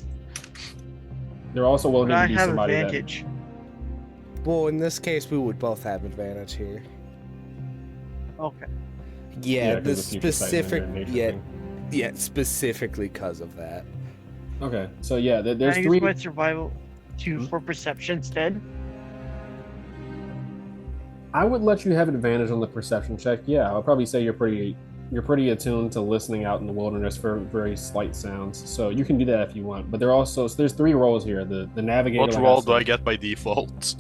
There also will need to be have somebody advantage. Well, in this case, we would both have advantage here. Okay. Yeah, the 'cause future sight and specific. your nature Yeah, thing. yeah, specifically because of that. Okay, so yeah, there's Can I three. use my survival for perception instead? I would let you have advantage on the perception check. Yeah, I'll probably say you're pretty attuned to listening out in the wilderness for very slight sounds. So you can do that if you want. But there's three roles here. The navigator. What like role said, do I get by default?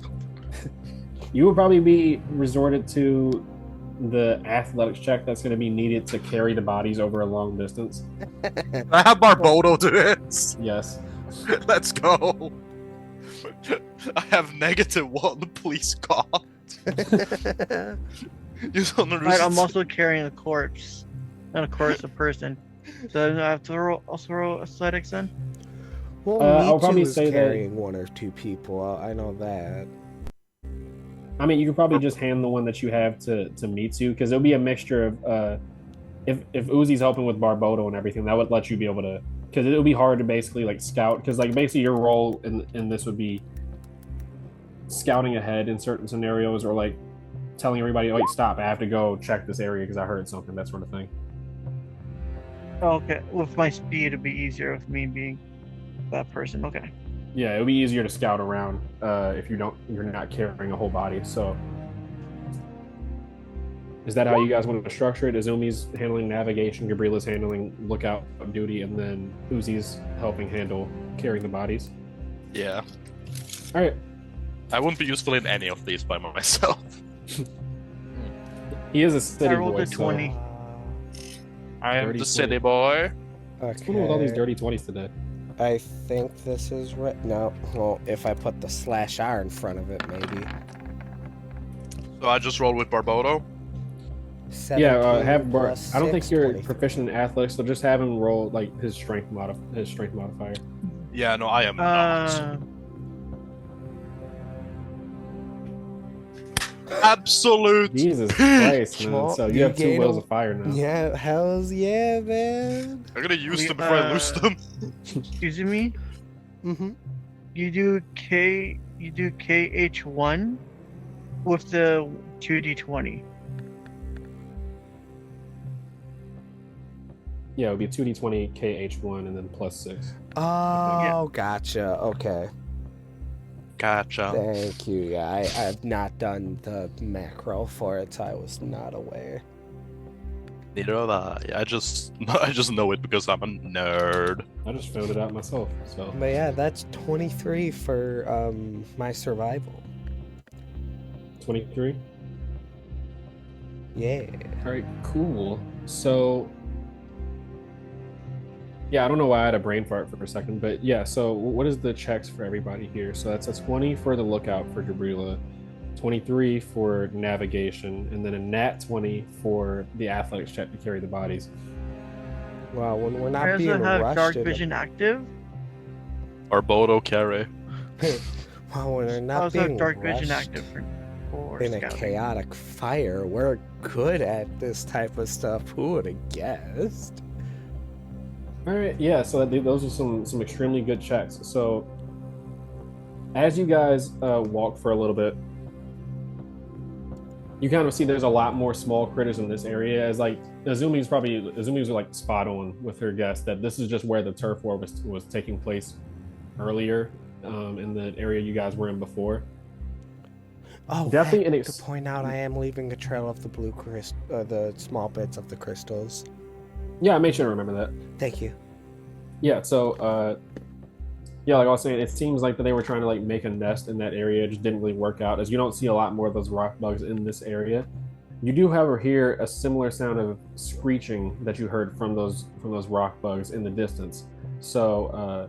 You will probably be resorted to the athletics check that's going to be needed to carry the bodies over a long distance. I have Barbodo do it. Yes. Let's go. I have -1. Please God. You don't Right, I'm also carrying a corpse. Not a corpse, a person. So I have to also roll athletics then? Well, I'll Mitu probably is say carrying one or two people. I know that. I mean, you could probably just hand the one that you have to Mitsu, because it'll be a mixture of if Uzi's helping with Barbodo and everything, that would let you be able to, because it'll be hard to basically like scout, because like basically your role in this would be scouting ahead in certain scenarios, or like telling everybody, "Wait, stop! I have to go check this area because I heard something," that sort of thing. Okay, with my speed, it'd be easier with me being that person. Okay. Yeah, it'll be easier to scout around if you're not carrying a whole body. So, is that how you guys want to structure it? Izumi's handling navigation, Gabriela's handling lookout duty, and then Uzi's helping handle carrying the bodies. Yeah. All right. I wouldn't be useful in any of these by myself. He is a city I rolled boy. a 20. I am Dirty the city boy. What's going on with all these dirty 20s today? I think this is right. No, well, if I put the /R in front of it, maybe. So I just roll with Barbodo. Yeah, plus I don't think 6, you're 23. proficient in athletics, so just have him roll like his strength modifier. Yeah, no, I am not. Absolute. Jesus Christ, man! Well, So you you have two gain wheels a- of fire now. Yeah, hells yeah, man. I'm gonna use them before I lose them. Excuse me? Mm-hmm. You do KH1 with the 2d20. Yeah, it would be 2d20 KH1 and then +6. Oh, gotcha. Okay. Gotcha. Thank you. Yeah, I've not done the macro for it, so I was not aware. Neither have I. I just know it because I'm a nerd. I just found it out myself. So But yeah, that's 23 for my survival. 23. Yeah. All right, cool. So yeah, I don't know why I had a brain fart for a second, but yeah. So what is the checks for everybody here? So that's a 20 for the lookout for Gabriela, 23 for navigation, and then a nat 20 for the athletics check to carry the bodies. Well, when we're I not also being have rushed dark in vision active. Barbodo carry. well, when we're I not also have being dark vision rushed active for in a scouting. chaotic fire, we're good at this type of stuff. Who would have guessed? All right, yeah. So those are some extremely good checks. So as you guys walk for a little bit, you kind of see there's a lot more small critters in this area. As like Azumi's like spot on with her guess that this is just where the turf war was taking place earlier, in the area you guys were in before. Oh, Definitely heck, to point out, I am leaving a trail of the blue the small bits of the crystals. Yeah, I made sure to remember that. Thank you. Yeah, so yeah, like I was saying, it seems like that they were trying to like make a nest in that area. It just didn't really work out, as you don't see a lot more of those rock bugs in this area. You do, however, hear a similar sound of screeching that you heard from those rock bugs in the distance. So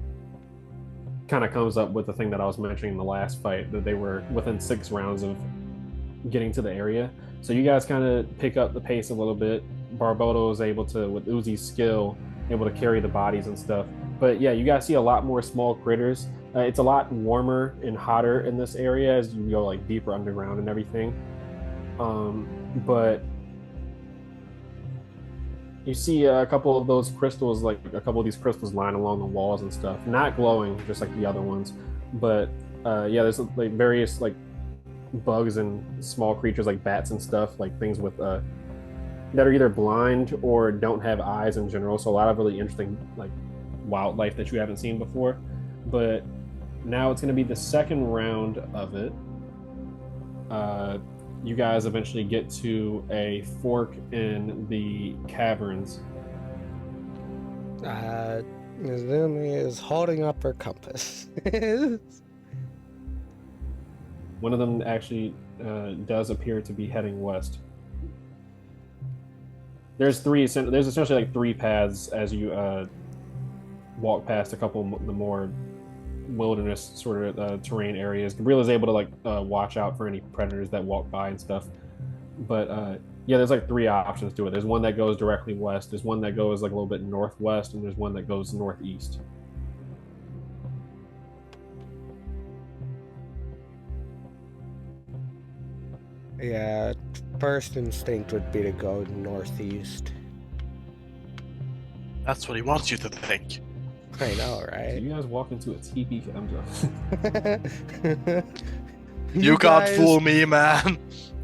kind of comes up with the thing that I was mentioning in the last fight, that they were within 6 rounds of getting to the area. So you guys kind of pick up the pace a little bit. Barbodo is able to, with Uzi's skill, able to carry the bodies and stuff. But yeah, you guys see a lot more small critters. It's a lot warmer and hotter in this area as you go like deeper underground and everything. But you see a couple of those crystals, like a couple of these crystals lying along the walls and stuff, not glowing just like the other ones. But yeah, there's like various like bugs and small creatures like bats and stuff, like things with that are either blind or don't have eyes in general. So a lot of really interesting like wildlife that you haven't seen before. But now it's going to be the second round of it. You guys eventually get to a fork in the caverns. Izumi is holding up her compass. One of them actually does appear to be heading west. There's essentially like 3 paths as you walk past a couple of the more wilderness sort of terrain areas. Gabriela's able to like watch out for any predators that walk by and stuff. But yeah, there's like 3 options to it. There's one that goes directly west. There's one that goes like a little bit northwest, and there's one that goes northeast. Yeah, first instinct would be to go northeast. That's what he wants you to think. I know, So right? you guys walk into a teepee. You can't fool me, man.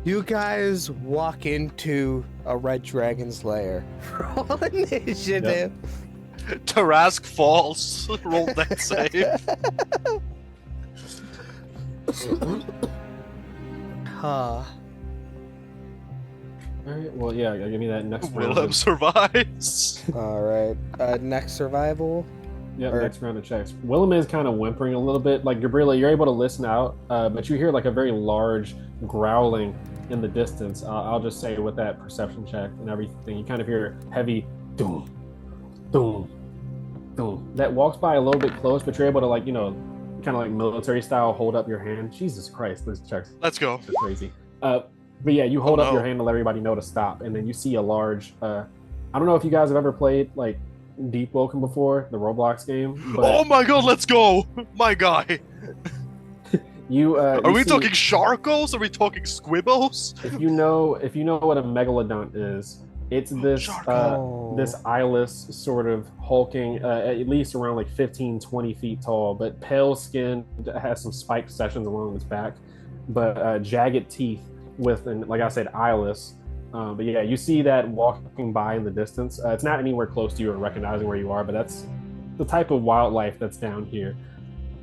You guys walk into a red dragon's lair. Roll initiative. Tarask falls. Roll that save. Huh. All right. Well, yeah. Give me that next round. Willem survives. All right. Next survival. Yeah, next round of checks. Willem is kind of whimpering a little bit. Like Gabriela, you're able to listen out, but you hear like a very large growling in the distance. I'll just say with that perception check and everything, you kind of hear heavy doom, doom, doom. That walks by a little bit close, but you're able to like, kind of like military style, hold up your hand. Jesus Christ, this checks. Let's go. It's crazy. But yeah, you hold up your hand to let everybody know to stop, and then you see a large. I don't know if you guys have ever played like Deep Woken before, the Roblox game. But Oh my god, let's go! My guy. Are we talking Sharkos? Are we talking Squibbos? If you know what a megalodon is, it's this this eyeless sort of hulking, at least around like 15, 20 feet tall, but pale skin, has some spiked sections along its back, but jagged teeth with, and like I said, eyeless. But yeah, you see that walking by in the distance. It's not anywhere close to you or recognizing where you are, but that's the type of wildlife that's down here.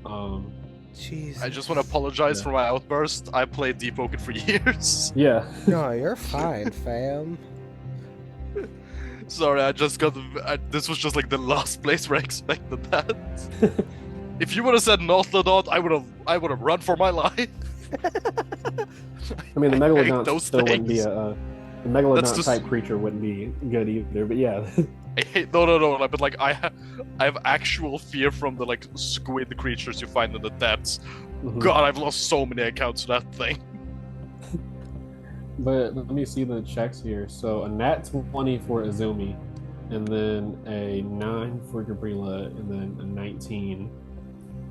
Jeez. I just want to apologize for my outburst. I played Deep Woken for years. Yeah. No, you're fine, fam. Sorry, I just got. This was just like the last place where I expected that. If you would have said Northlodon, I would have run for my life. I mean, the megalodon those still wouldn't be things. a megalodon type creature wouldn't be good either. But yeah. No. But like, I have actual fear from the like squid creatures you find in the depths. Mhm. God, I've lost so many accounts to that thing. But let me see the checks here. So a nat 20 for Izumi. and then a 9 for Gabriela, and then a 19.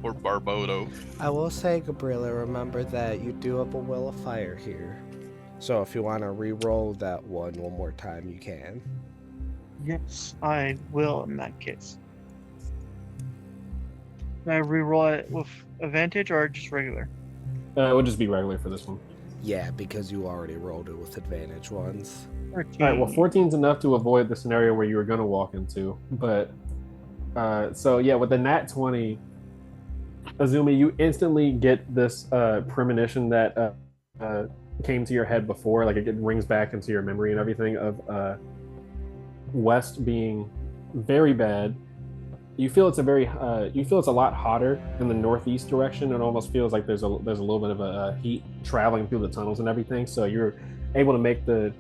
Or Barbodo. I will say, Gabriela, remember that you do have a will of fire here. So if you want to re-roll that one more time, you can. Yes, I will in that case. Can I re-roll it with advantage or just regular? It would just be regular for this one. Yeah, because you already rolled it with advantage once. 13. All right, well, 14's enough to avoid the scenario where you were going to walk into. But, so yeah, with the nat 20, Azumi, you instantly get this premonition that came to your head before, like it rings back into your memory and everything of West being very bad. You feel it's a lot hotter in the northeast direction. It almost feels like there's a little bit of a heat traveling through the tunnels and everything. So you're able to make the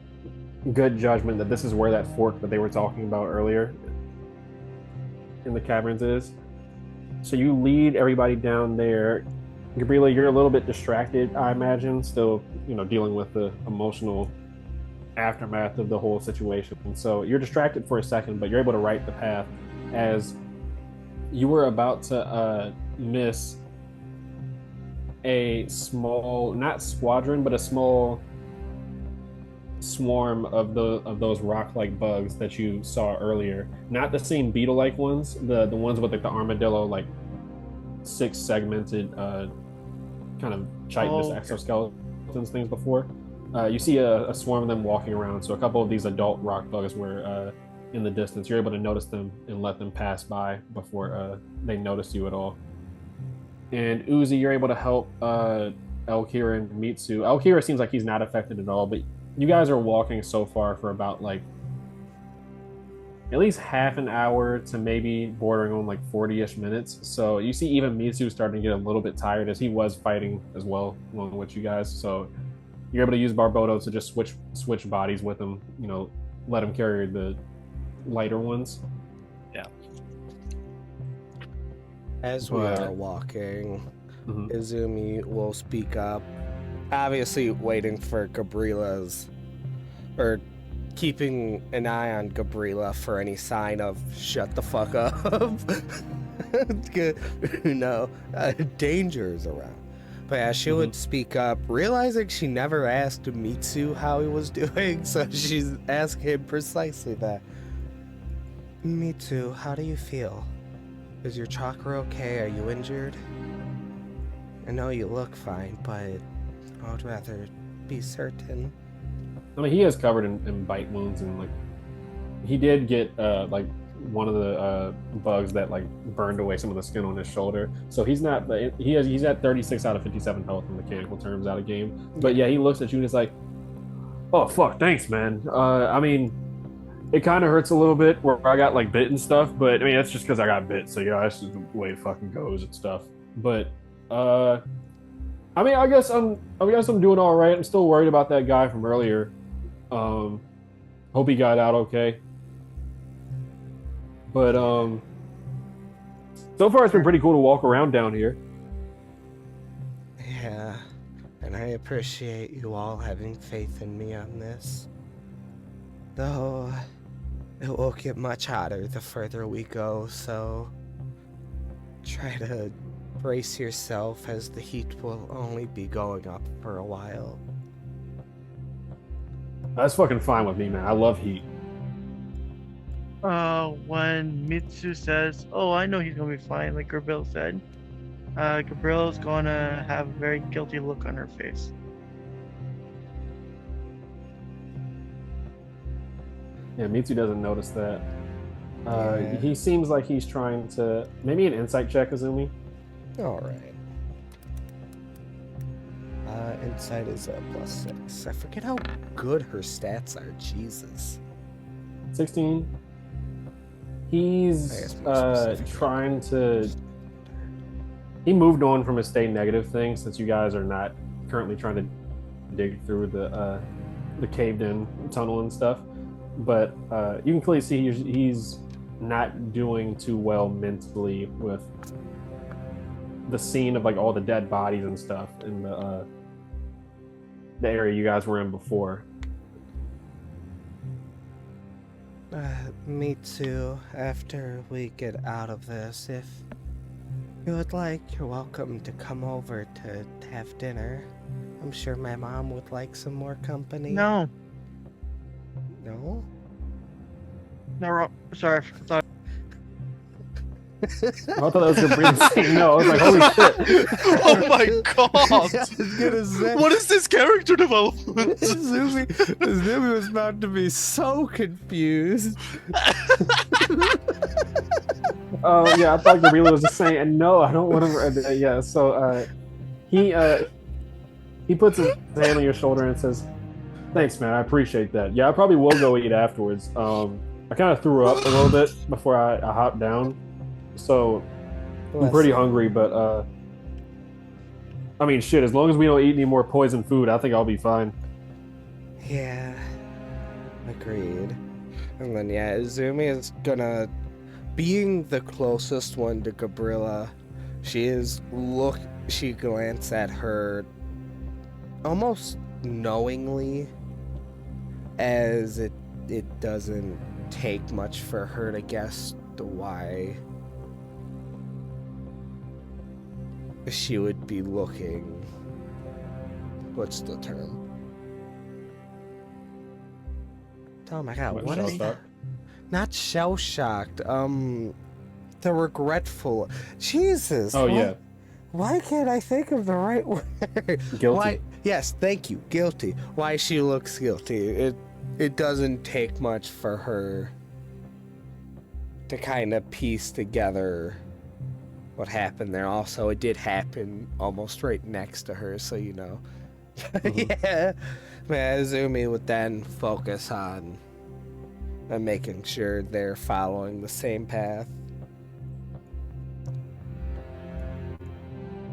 good judgment that this is where that fork that they were talking about earlier in the caverns is. So you lead everybody down there. Gabriela, you're a little bit distracted, I imagine, still, dealing with the emotional aftermath of the whole situation. So you're distracted for a second, but you're able to right the path as you were about to miss a small, not squadron, but a small swarm of those rock-like bugs that you saw earlier. Not the same beetle-like ones, the ones with like the armadillo, like 6 segmented kind of chitinous exoskeletons things before. You see a swarm of them walking around. So a couple of these adult rock bugs were in the distance. You're able to notice them and let them pass by before they notice you at all. And Uzi, you're able to help Elkira and Mitsu. Elkira seems like he's not affected at all, but you guys are walking so far for about like at least half an hour to maybe bordering on like 40-ish minutes. So you see even Mitsu starting to get a little bit tired as he was fighting as well along with you guys. So you're able to use Barbodo to just switch bodies with him, let him carry the lighter ones. Yeah. As we are walking, Izumi will speak up, obviously waiting for Gabriela's, or keeping an eye on Gabriela for any sign of shut the fuck up. Danger is around. But yeah, she would speak up, realizing she never asked Mitsu how he was doing, so she's asking him precisely that. Mitsu, how do you feel? Is your chakra okay? Are you injured? I know you look fine, but I would rather be certain. I mean, he is covered in bite wounds, and like he did get like one of the bugs that like burned away some of the skin on his shoulder. So he's not. He's at 36 out of 57 health in mechanical terms out of game. But yeah, he looks at you and is like, "Oh fuck, thanks, man. I mean, it kind of hurts a little bit where I got like bit and stuff, but I mean that's just because I got bit. So yeah, that's just the way it fucking goes and stuff. But I mean, I guess I'm doing all right. I'm still worried about that guy from earlier. Hope he got out okay. But so far it's been pretty cool to walk around down here. Yeah, and I appreciate you all having faith in me on this. Though it will get much hotter the further we go, so try to brace yourself as the heat will only be going up for a while. That's fucking fine with me, man. I love heat. When Mitsu says, "Oh, I know he's gonna be fine," like Gabriel said, Gabriel's gonna have a very guilty look on her face. Yeah, Mitsu doesn't notice that. Yeah. He seems like he's trying to maybe an insight check, Azumi. All right. Insight is a +6. I forget how good her stats are. Jesus. 16. He's trying to. He moved on from his stay negative thing since you guys are not currently trying to dig through the caved-in tunnel and stuff. But you can clearly see he's not doing too well mentally with the scene of like all the dead bodies and stuff in the area you guys were in before. Me too. After we get out of this, if you would like, you're welcome to come over to have dinner. I'm sure my mom would like some more company. No. No? No, sorry. Sorry. I thought that was Gabriel saying no. I was like, holy shit. Oh my god! I was gonna say. What is this character development? Zumi was about to be so confused. Oh, yeah, I thought Gabriel was just saying, and no, I don't want to. Yeah, so he puts his hand on your shoulder and says, thanks, man, I appreciate that. Yeah, I probably will go eat afterwards. I kind of threw up a little bit before I hopped down, so I'm pretty hungry, but I mean, shit, as long as we don't eat any more poison food, I think I'll be fine. Yeah, agreed. And then, yeah, Izumi is gonna, being the closest one to Gabriela, she glances at her almost knowingly, as it doesn't take much for her to guess the why she would be looking. What's the term? Oh my god, what is that? Not shell-shocked. The regretful. Jesus. Oh, yeah. Why can't I think of the right word? Guilty. Why? Yes, thank you. Guilty. Why she looks guilty. It doesn't take much for her to kind of piece together what happened there. Also, it did happen almost right next to her, so you know. Yeah. Izumi would then focus on making sure they're following the same path.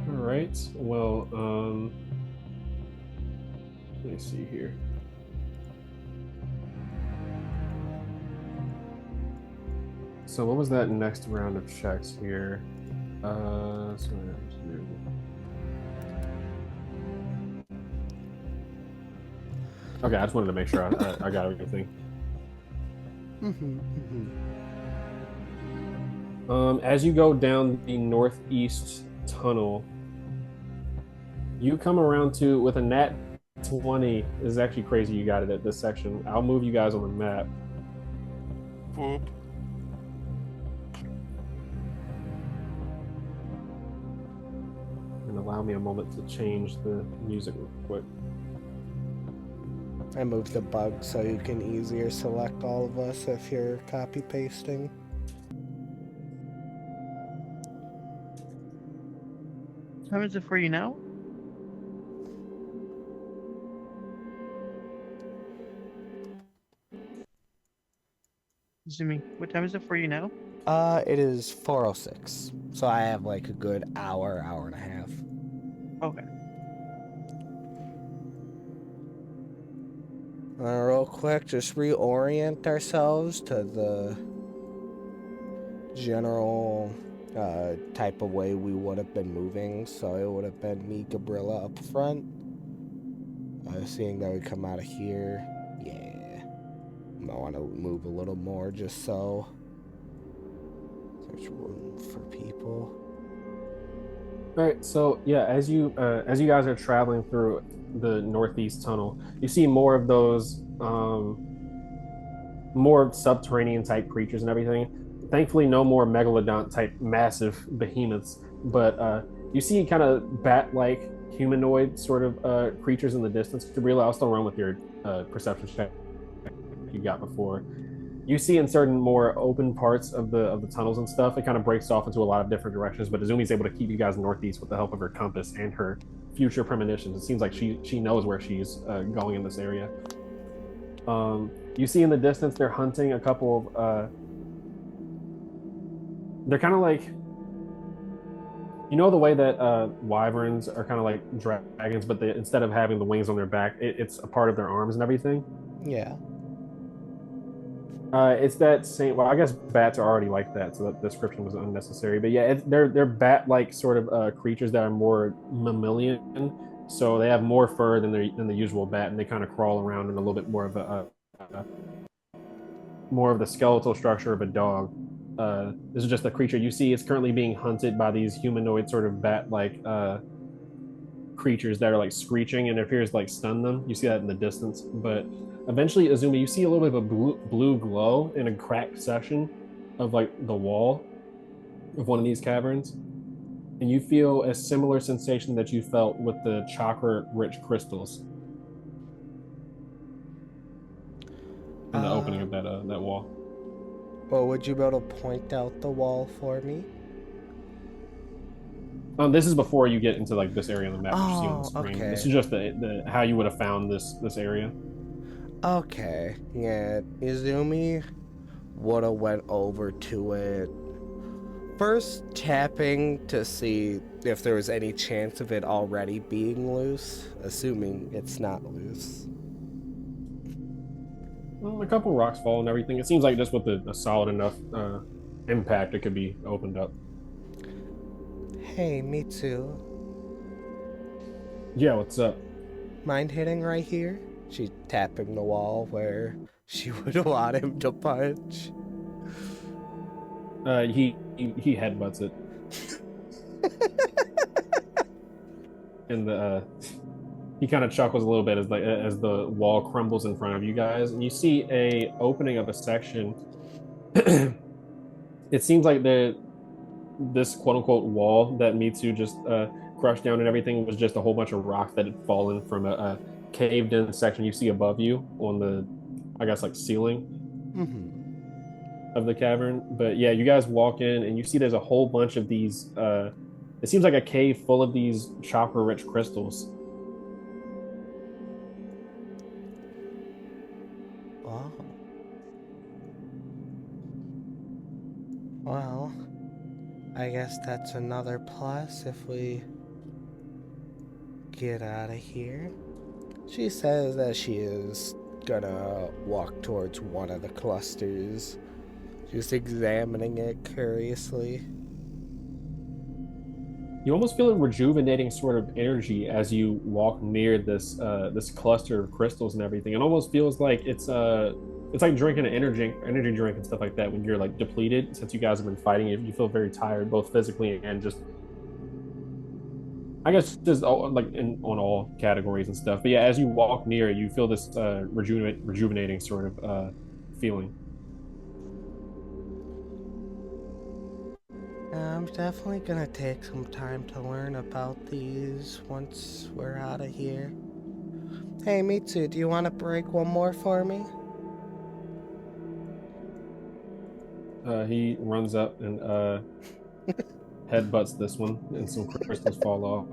Alright, well, let me see here. So what was that next round of checks here? Okay, I just wanted to make sure I got everything. As you go down the northeast tunnel, you come around to, with a nat 20, this is actually crazy you got it at this section. I'll move you guys on the map. Whoop. And allow me a moment to change the music real quick. I moved the bug so you can easier select all of us if you're copy pasting. What time is it for you now? Zooming. What time is it for you now? It is 4:06, so I have like a good hour and a half. Okay. Real quick, just reorient ourselves to the general type of way we would have been moving. So it would have been me, Gabriela up front. Seeing that we come out of here, yeah. I want to move a little more just so there's room for people. All right, so yeah, as you guys are traveling through the northeast tunnel, you see more of those more subterranean type creatures and everything. Thankfully, no more megalodon type massive behemoths, but you see kind of bat-like humanoid sort of creatures in the distance. Gabriela, I'll still run with your perception check you got before. You see in certain more open parts of the tunnels and stuff, it kind of breaks off into a lot of different directions, but Izumi's able to keep you guys northeast with the help of her compass and her future premonitions. It seems like she knows where she's going in this area. You see in the distance they're hunting a couple of they're kind of like, you know, the way that wyverns are kind of like dragons, but they, instead of having the wings on their back, it's a part of their arms and everything. Yeah. It's that same. Well, I guess bats are already like that, so that description was unnecessary. But yeah, they're bat-like sort of creatures that are more mammalian. So they have more fur than the usual bat, and they kind of crawl around in a little bit more of more of the skeletal structure of a dog. This is just a creature you see. It's currently being hunted by these humanoid sort of bat-like creatures that are like screeching, and it appears to like stun them. You see that in the distance, but eventually, Azumi, you see a little bit of a blue glow in a cracked section of like the wall of one of these caverns, and you feel a similar sensation that you felt with the chakra-rich crystals in the opening of that wall. Well, would you be able to point out the wall for me? This is before you get into like this area on the map that you see on the Oh, screen. okay. This is just the how you would have found this area. Okay, yeah, Izumi would have went over to it. First tapping to see if there was any chance of it already being loose, assuming it's not loose. Well, a couple rocks fall and everything. It seems like just with a solid enough impact, it could be opened up. Hey, me too. Yeah, what's up? Mind hitting right here? She's tapping the wall where she would want him to punch. He headbutts it. And he kind of chuckles a little bit as the wall crumbles in front of you guys, and you see a opening of a section. It seems like this quote unquote wall that Mitsu just crushed down and everything was just a whole bunch of rock that had fallen from a caved in section you see above you on the, I guess, like ceiling of the cavern. But yeah, you guys walk in and you see there's a whole bunch of these. It seems like a cave full of these chakra-rich crystals. Oh. Well, I guess that's another plus if we get out of here. She says that she is gonna walk towards one of the clusters, just examining it curiously. You almost feel a rejuvenating sort of energy as you walk near this cluster of crystals and everything. It almost feels like it's like drinking an energy drink and stuff like that when you're like depleted. Since you guys have been fighting, you feel very tired, both physically and just, I guess, just like on all categories and stuff. But yeah, as you walk near it, you feel this rejuvenating sort of feeling. I'm definitely gonna take some time to learn about these once we're out of here. Hey, Mitsu, do you want to break one more for me? He runs up and headbutts this one, and some crystals fall off.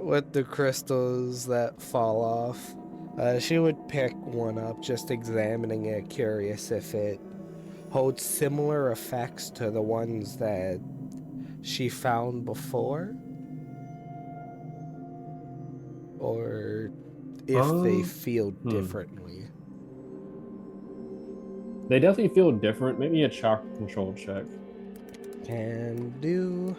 With the crystals that fall off, she would pick one up, just examining it, curious if it holds similar effects to the ones that she found before, or if they feel differently. They definitely feel different. Maybe a chakra control check. Can do.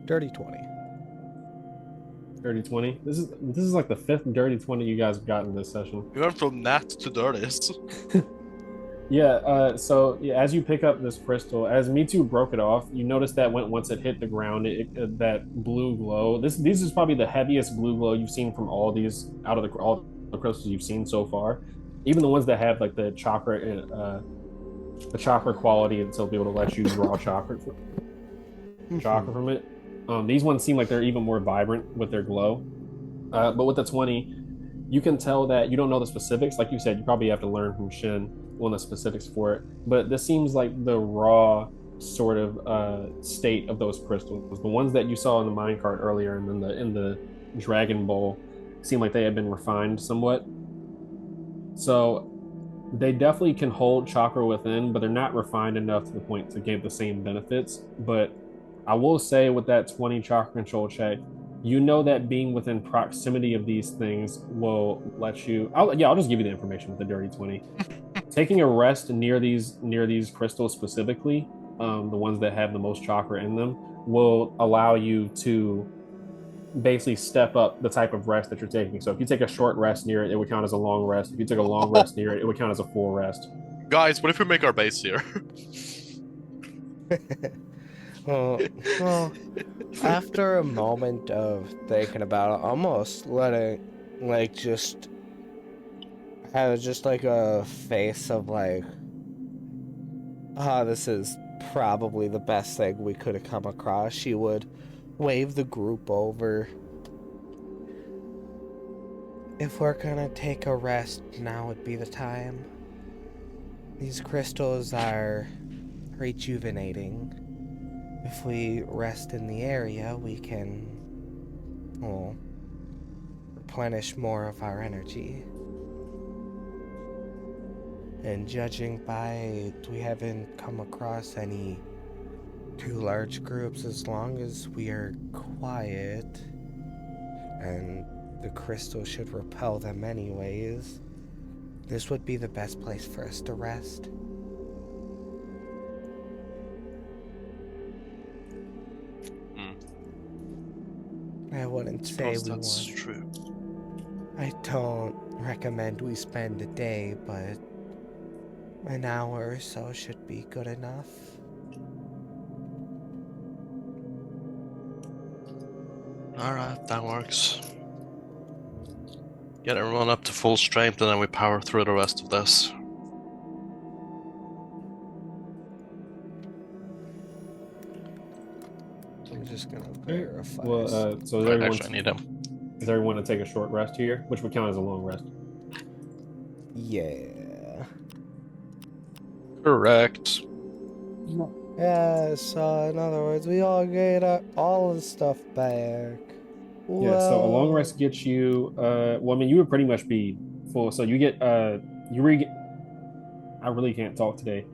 Dirty 20. Dirty 20. This is like the fifth dirty 20 you guys have gotten this session. We went from nat to dirtiest. Yeah, so yeah, as you pick up this crystal, as Mitsu broke it off, you notice that once it hit the ground, that blue glow. This is probably the heaviest blue glow you've seen from all the crystals you've seen so far. Even the ones that have like the chakra quality, and so be able to let you draw chakra from it. These ones seem like they're even more vibrant with their glow. But with the 20, you can tell that you don't know the specifics. Like you said, you probably have to learn from Shin on the specifics for it. But this seems like the raw sort of state of those crystals. The ones that you saw in the minecart earlier and then in the Dragon Bowl seem like they had been refined somewhat. So they definitely can hold chakra within, but they're not refined enough to the point to give the same benefits. But I will say with that 20 chakra control check, you know that being within proximity of these things will let you. I'll just give you the information with the dirty 20. Taking a rest near these crystals specifically the ones that have the most chakra in them, will allow you to basically step up the type of rest that you're taking. So if you take a short rest near it, it would count as a long rest. If you took a long rest near it, it would count as a full rest. Guys, what if we make our base here? Well, after a moment of thinking about it, almost letting, like, just have just like a face of like, this is probably the best thing we could have come across. She would wave the group over. If we're gonna take a rest, now would be the time. These crystals are rejuvenating. If we rest in the area, we can, well, replenish more of our energy. And judging by it, we haven't come across any too large groups as long as we are quiet. And the crystal should repel them anyways. This would be the best place for us to rest. I wouldn't say we That's want. true. I don't recommend we spend a day, but an hour or so should be good enough. Alright, that works. Get everyone up to full strength and then we power through the rest of this. I'm just gonna verify. Well, so is Right, everyone, actually, I need them. is everyone to take a short rest here, which would count as a long rest? Yeah. Correct. Yeah, so in other words, we all get all the stuff back. Yeah, so a long rest gets you well, I mean, you would pretty much be full. So you get I really can't talk today.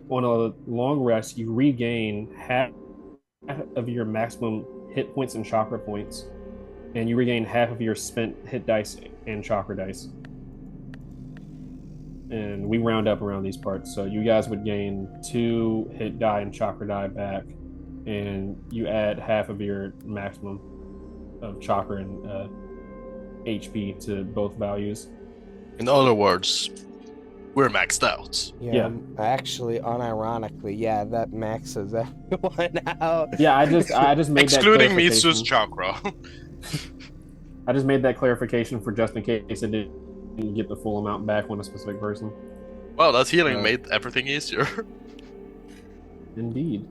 On a long rest, you regain half of your maximum hit points and chakra points, and you regain half of your spent hit dice and chakra dice. And we round up around these parts, so you guys would gain 2 hit die and chakra die back, and you add half of your maximum of chakra and HP to both values. In other words, we're maxed out. Yeah. Actually, unironically, yeah, that maxes everyone out. Yeah, I just made Excluding that Mitsu's clarification. chakra. I just made that clarification for just in case it didn't get the full amount back on a specific person. Well, that healing made everything easier. Indeed.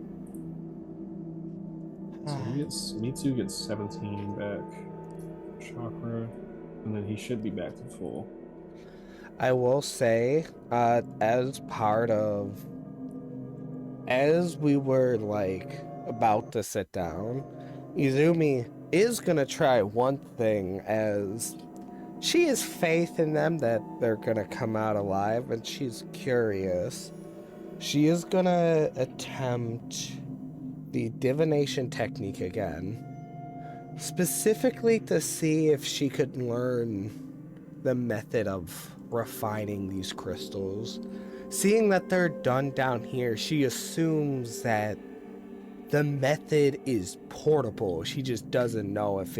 So Mitsu gets 17 back chakra, and then he should be back to full. I will say, as we were like about to sit down, Izumi is gonna try one thing, as she has faith in them that they're gonna come out alive, and she's curious. She is gonna attempt the divination technique again, specifically to see if she could learn the method of refining these crystals. Seeing that they're done down here, she assumes that the method is portable. She just doesn't know if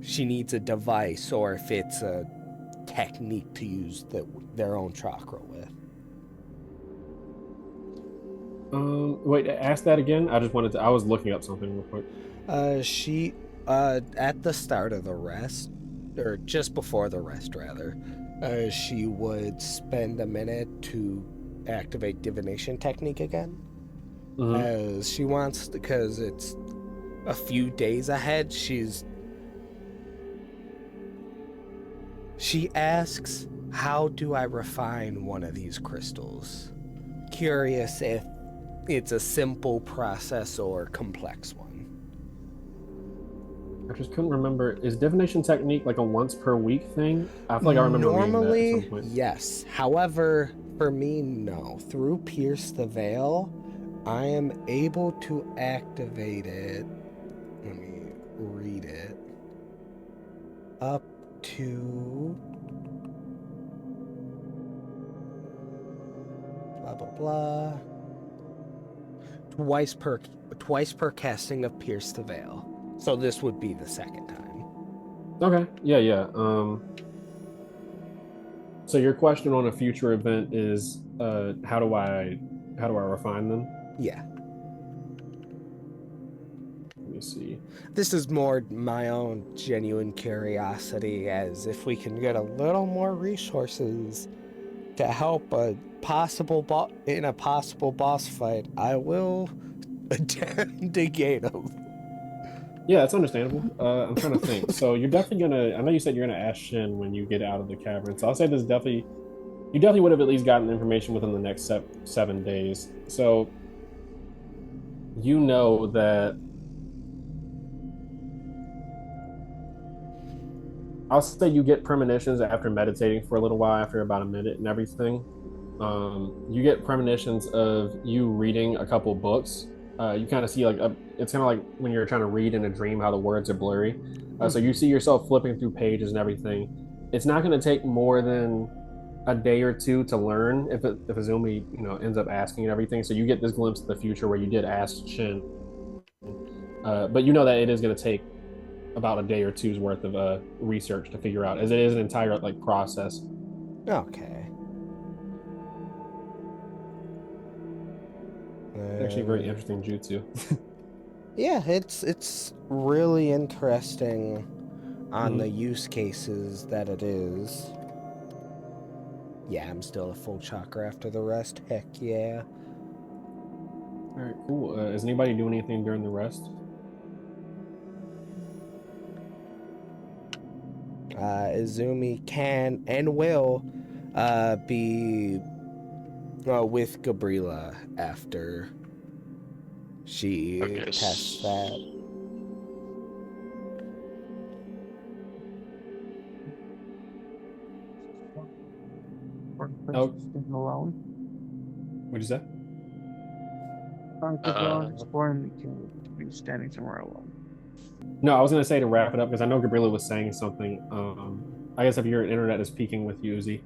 she needs a device or if it's a technique to use their own chakra with. Wait, ask that again. I was looking up something real quick. She at the start of the rest, or just before the rest rather, she would spend a minute to activate divination technique again. As she wants, because it's a few days ahead. She asks, how do I refine one of these crystals? Curious if it's a simple process or complex one. I just couldn't remember. Is divination technique like a once per week thing? I feel like I remember Normally, reading that at some point. yes. However, for me, no. Through Pierce the Veil, I am able to activate it. Let me read it. Up to blah blah blah. twice per casting of Pierce the Veil. So this would be the second time. Okay. Yeah. So your question on a future event is, how do I refine them? Yeah. Let me see. This is more my own genuine curiosity, as if we can get a little more resources to help a possible boss fight, I will attempt to gain them. Yeah, it's understandable. I'm trying to think. So you're definitely gonna. I know you said you're gonna ask Shin when you get out of the cavern. So I'll say this definitely. You definitely would have at least gotten information within the next 7 days. So you know that. I'll say you get premonitions after meditating for a little while, after about a minute and everything. You get premonitions of you reading a couple books. You kind of see it's kind of like when you're trying to read in a dream how the words are blurry. So you see yourself flipping through pages and everything. It's not going to take more than a day or two to learn if Azumi ends up asking and everything. So you get this glimpse of the future where you did ask Shin, but you know that it is going to take about a day or two's worth of research to figure out, as it is an entire process. Okay. Actually, a very interesting jutsu. Yeah, it's really interesting on the use cases that it is. Yeah, I'm still a full chakra after the rest. Heck yeah. All right, cool. Is anybody doing anything during the rest? Izumi can and will be with Gabriela after she Okay. tests that. Oh, Alone. what'd you say? Because I was exploring the cave to be standing somewhere alone. No, I was gonna say to wrap it up because I know Gabriela was saying something. I guess if your internet is peaking with you, Uzi,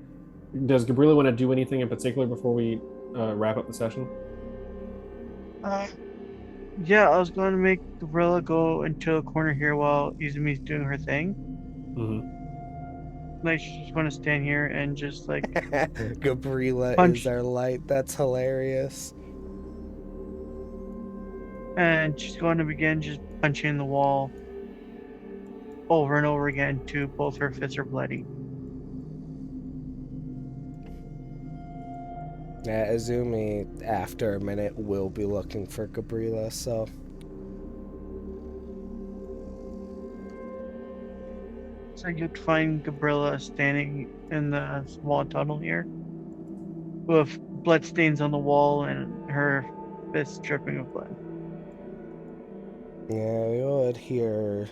does Gabriela want to do anything in particular before we wrap up the session? Yeah, I was going to make Gorilla go into a corner here while Izumi's doing her thing. Mm-hmm. Like she's going to stand here and just like Gabriela punch, is our light. That's hilarious. and she's going to begin just punching the wall over and over again till both her fists are bloody. Yeah, Izumi, after a minute, will be looking for Gabriela, so... So you'd find Gabriela standing in the small tunnel here with bloodstains on the wall and her fists dripping with blood. Yeah, you would hear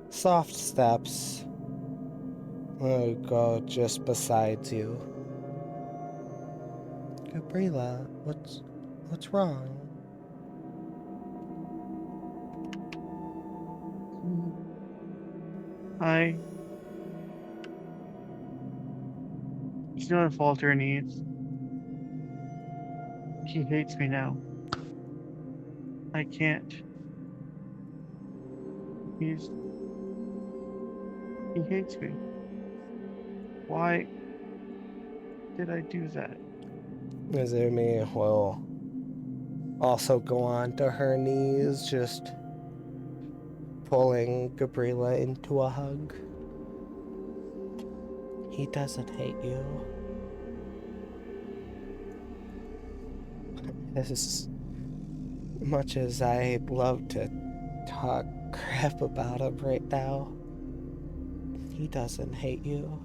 soft steps go just beside you. Gabriela, what's wrong? She's gonna fall to her knees. He hates me now. I can't. He hates me. Why did I do that? Izumi will also go on to her knees, just pulling Gabriela into a hug. He doesn't hate you. As much as I'd love to talk crap about him right now, he doesn't hate you.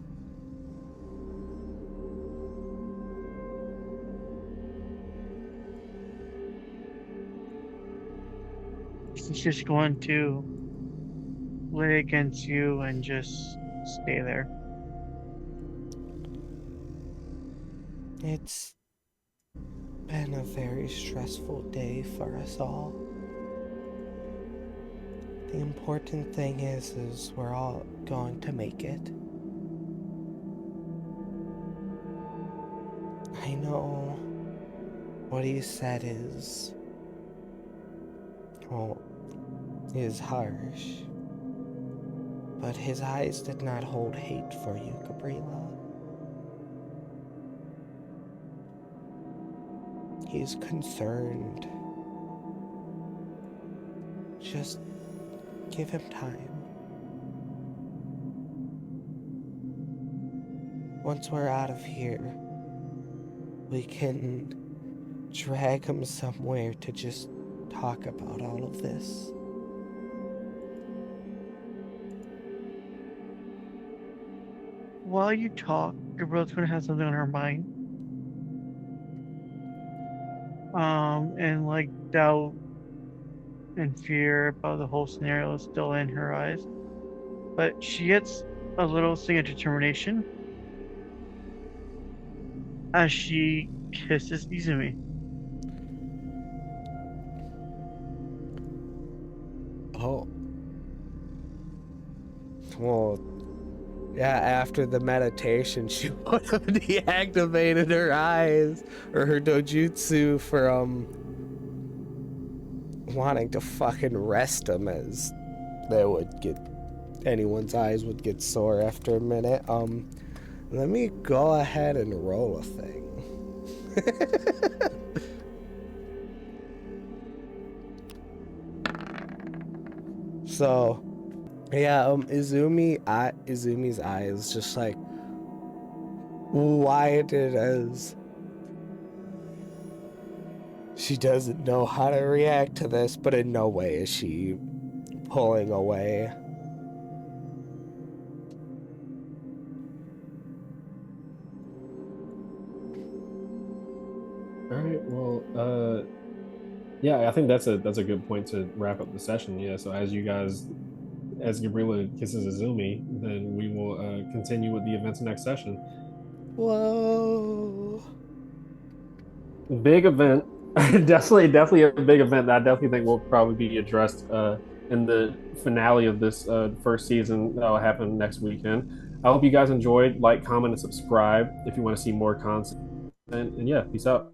He's just going to lay against you and just stay there. It's been a very stressful day for us all. The important thing is we're all going to make it. I know what he said is well, is harsh. But his eyes did not hold hate for you, Gabriela. He's concerned. Just give him time. Once we're out of here, we can drag him somewhere to just talk about all of this. While you talk, Gabriel's gonna have something on her mind. And like doubt and fear about the whole scenario is still in her eyes. But she gets a little thing of determination as she kisses Izumi. Oh. Well, yeah, after the meditation, she would have deactivated her eyes or her dojutsu for wanting to fucking rest him, as that would get anyone's eyes would get sore after a minute. Let me go ahead and roll a thing. So, yeah, Izumi's eyes just like widened as she doesn't know how to react to this, but in no way is she pulling away. All right. Well, yeah, I think that's a good point to wrap up the session. Yeah. So as Gabriela kisses Azumi, then we will continue with the events next session. Whoa. Big event. Definitely a big event that I definitely think will probably be addressed in the finale of this first season that will happen next weekend. I hope you guys enjoyed. Like, comment, and subscribe if you want to see more content. And yeah, peace out.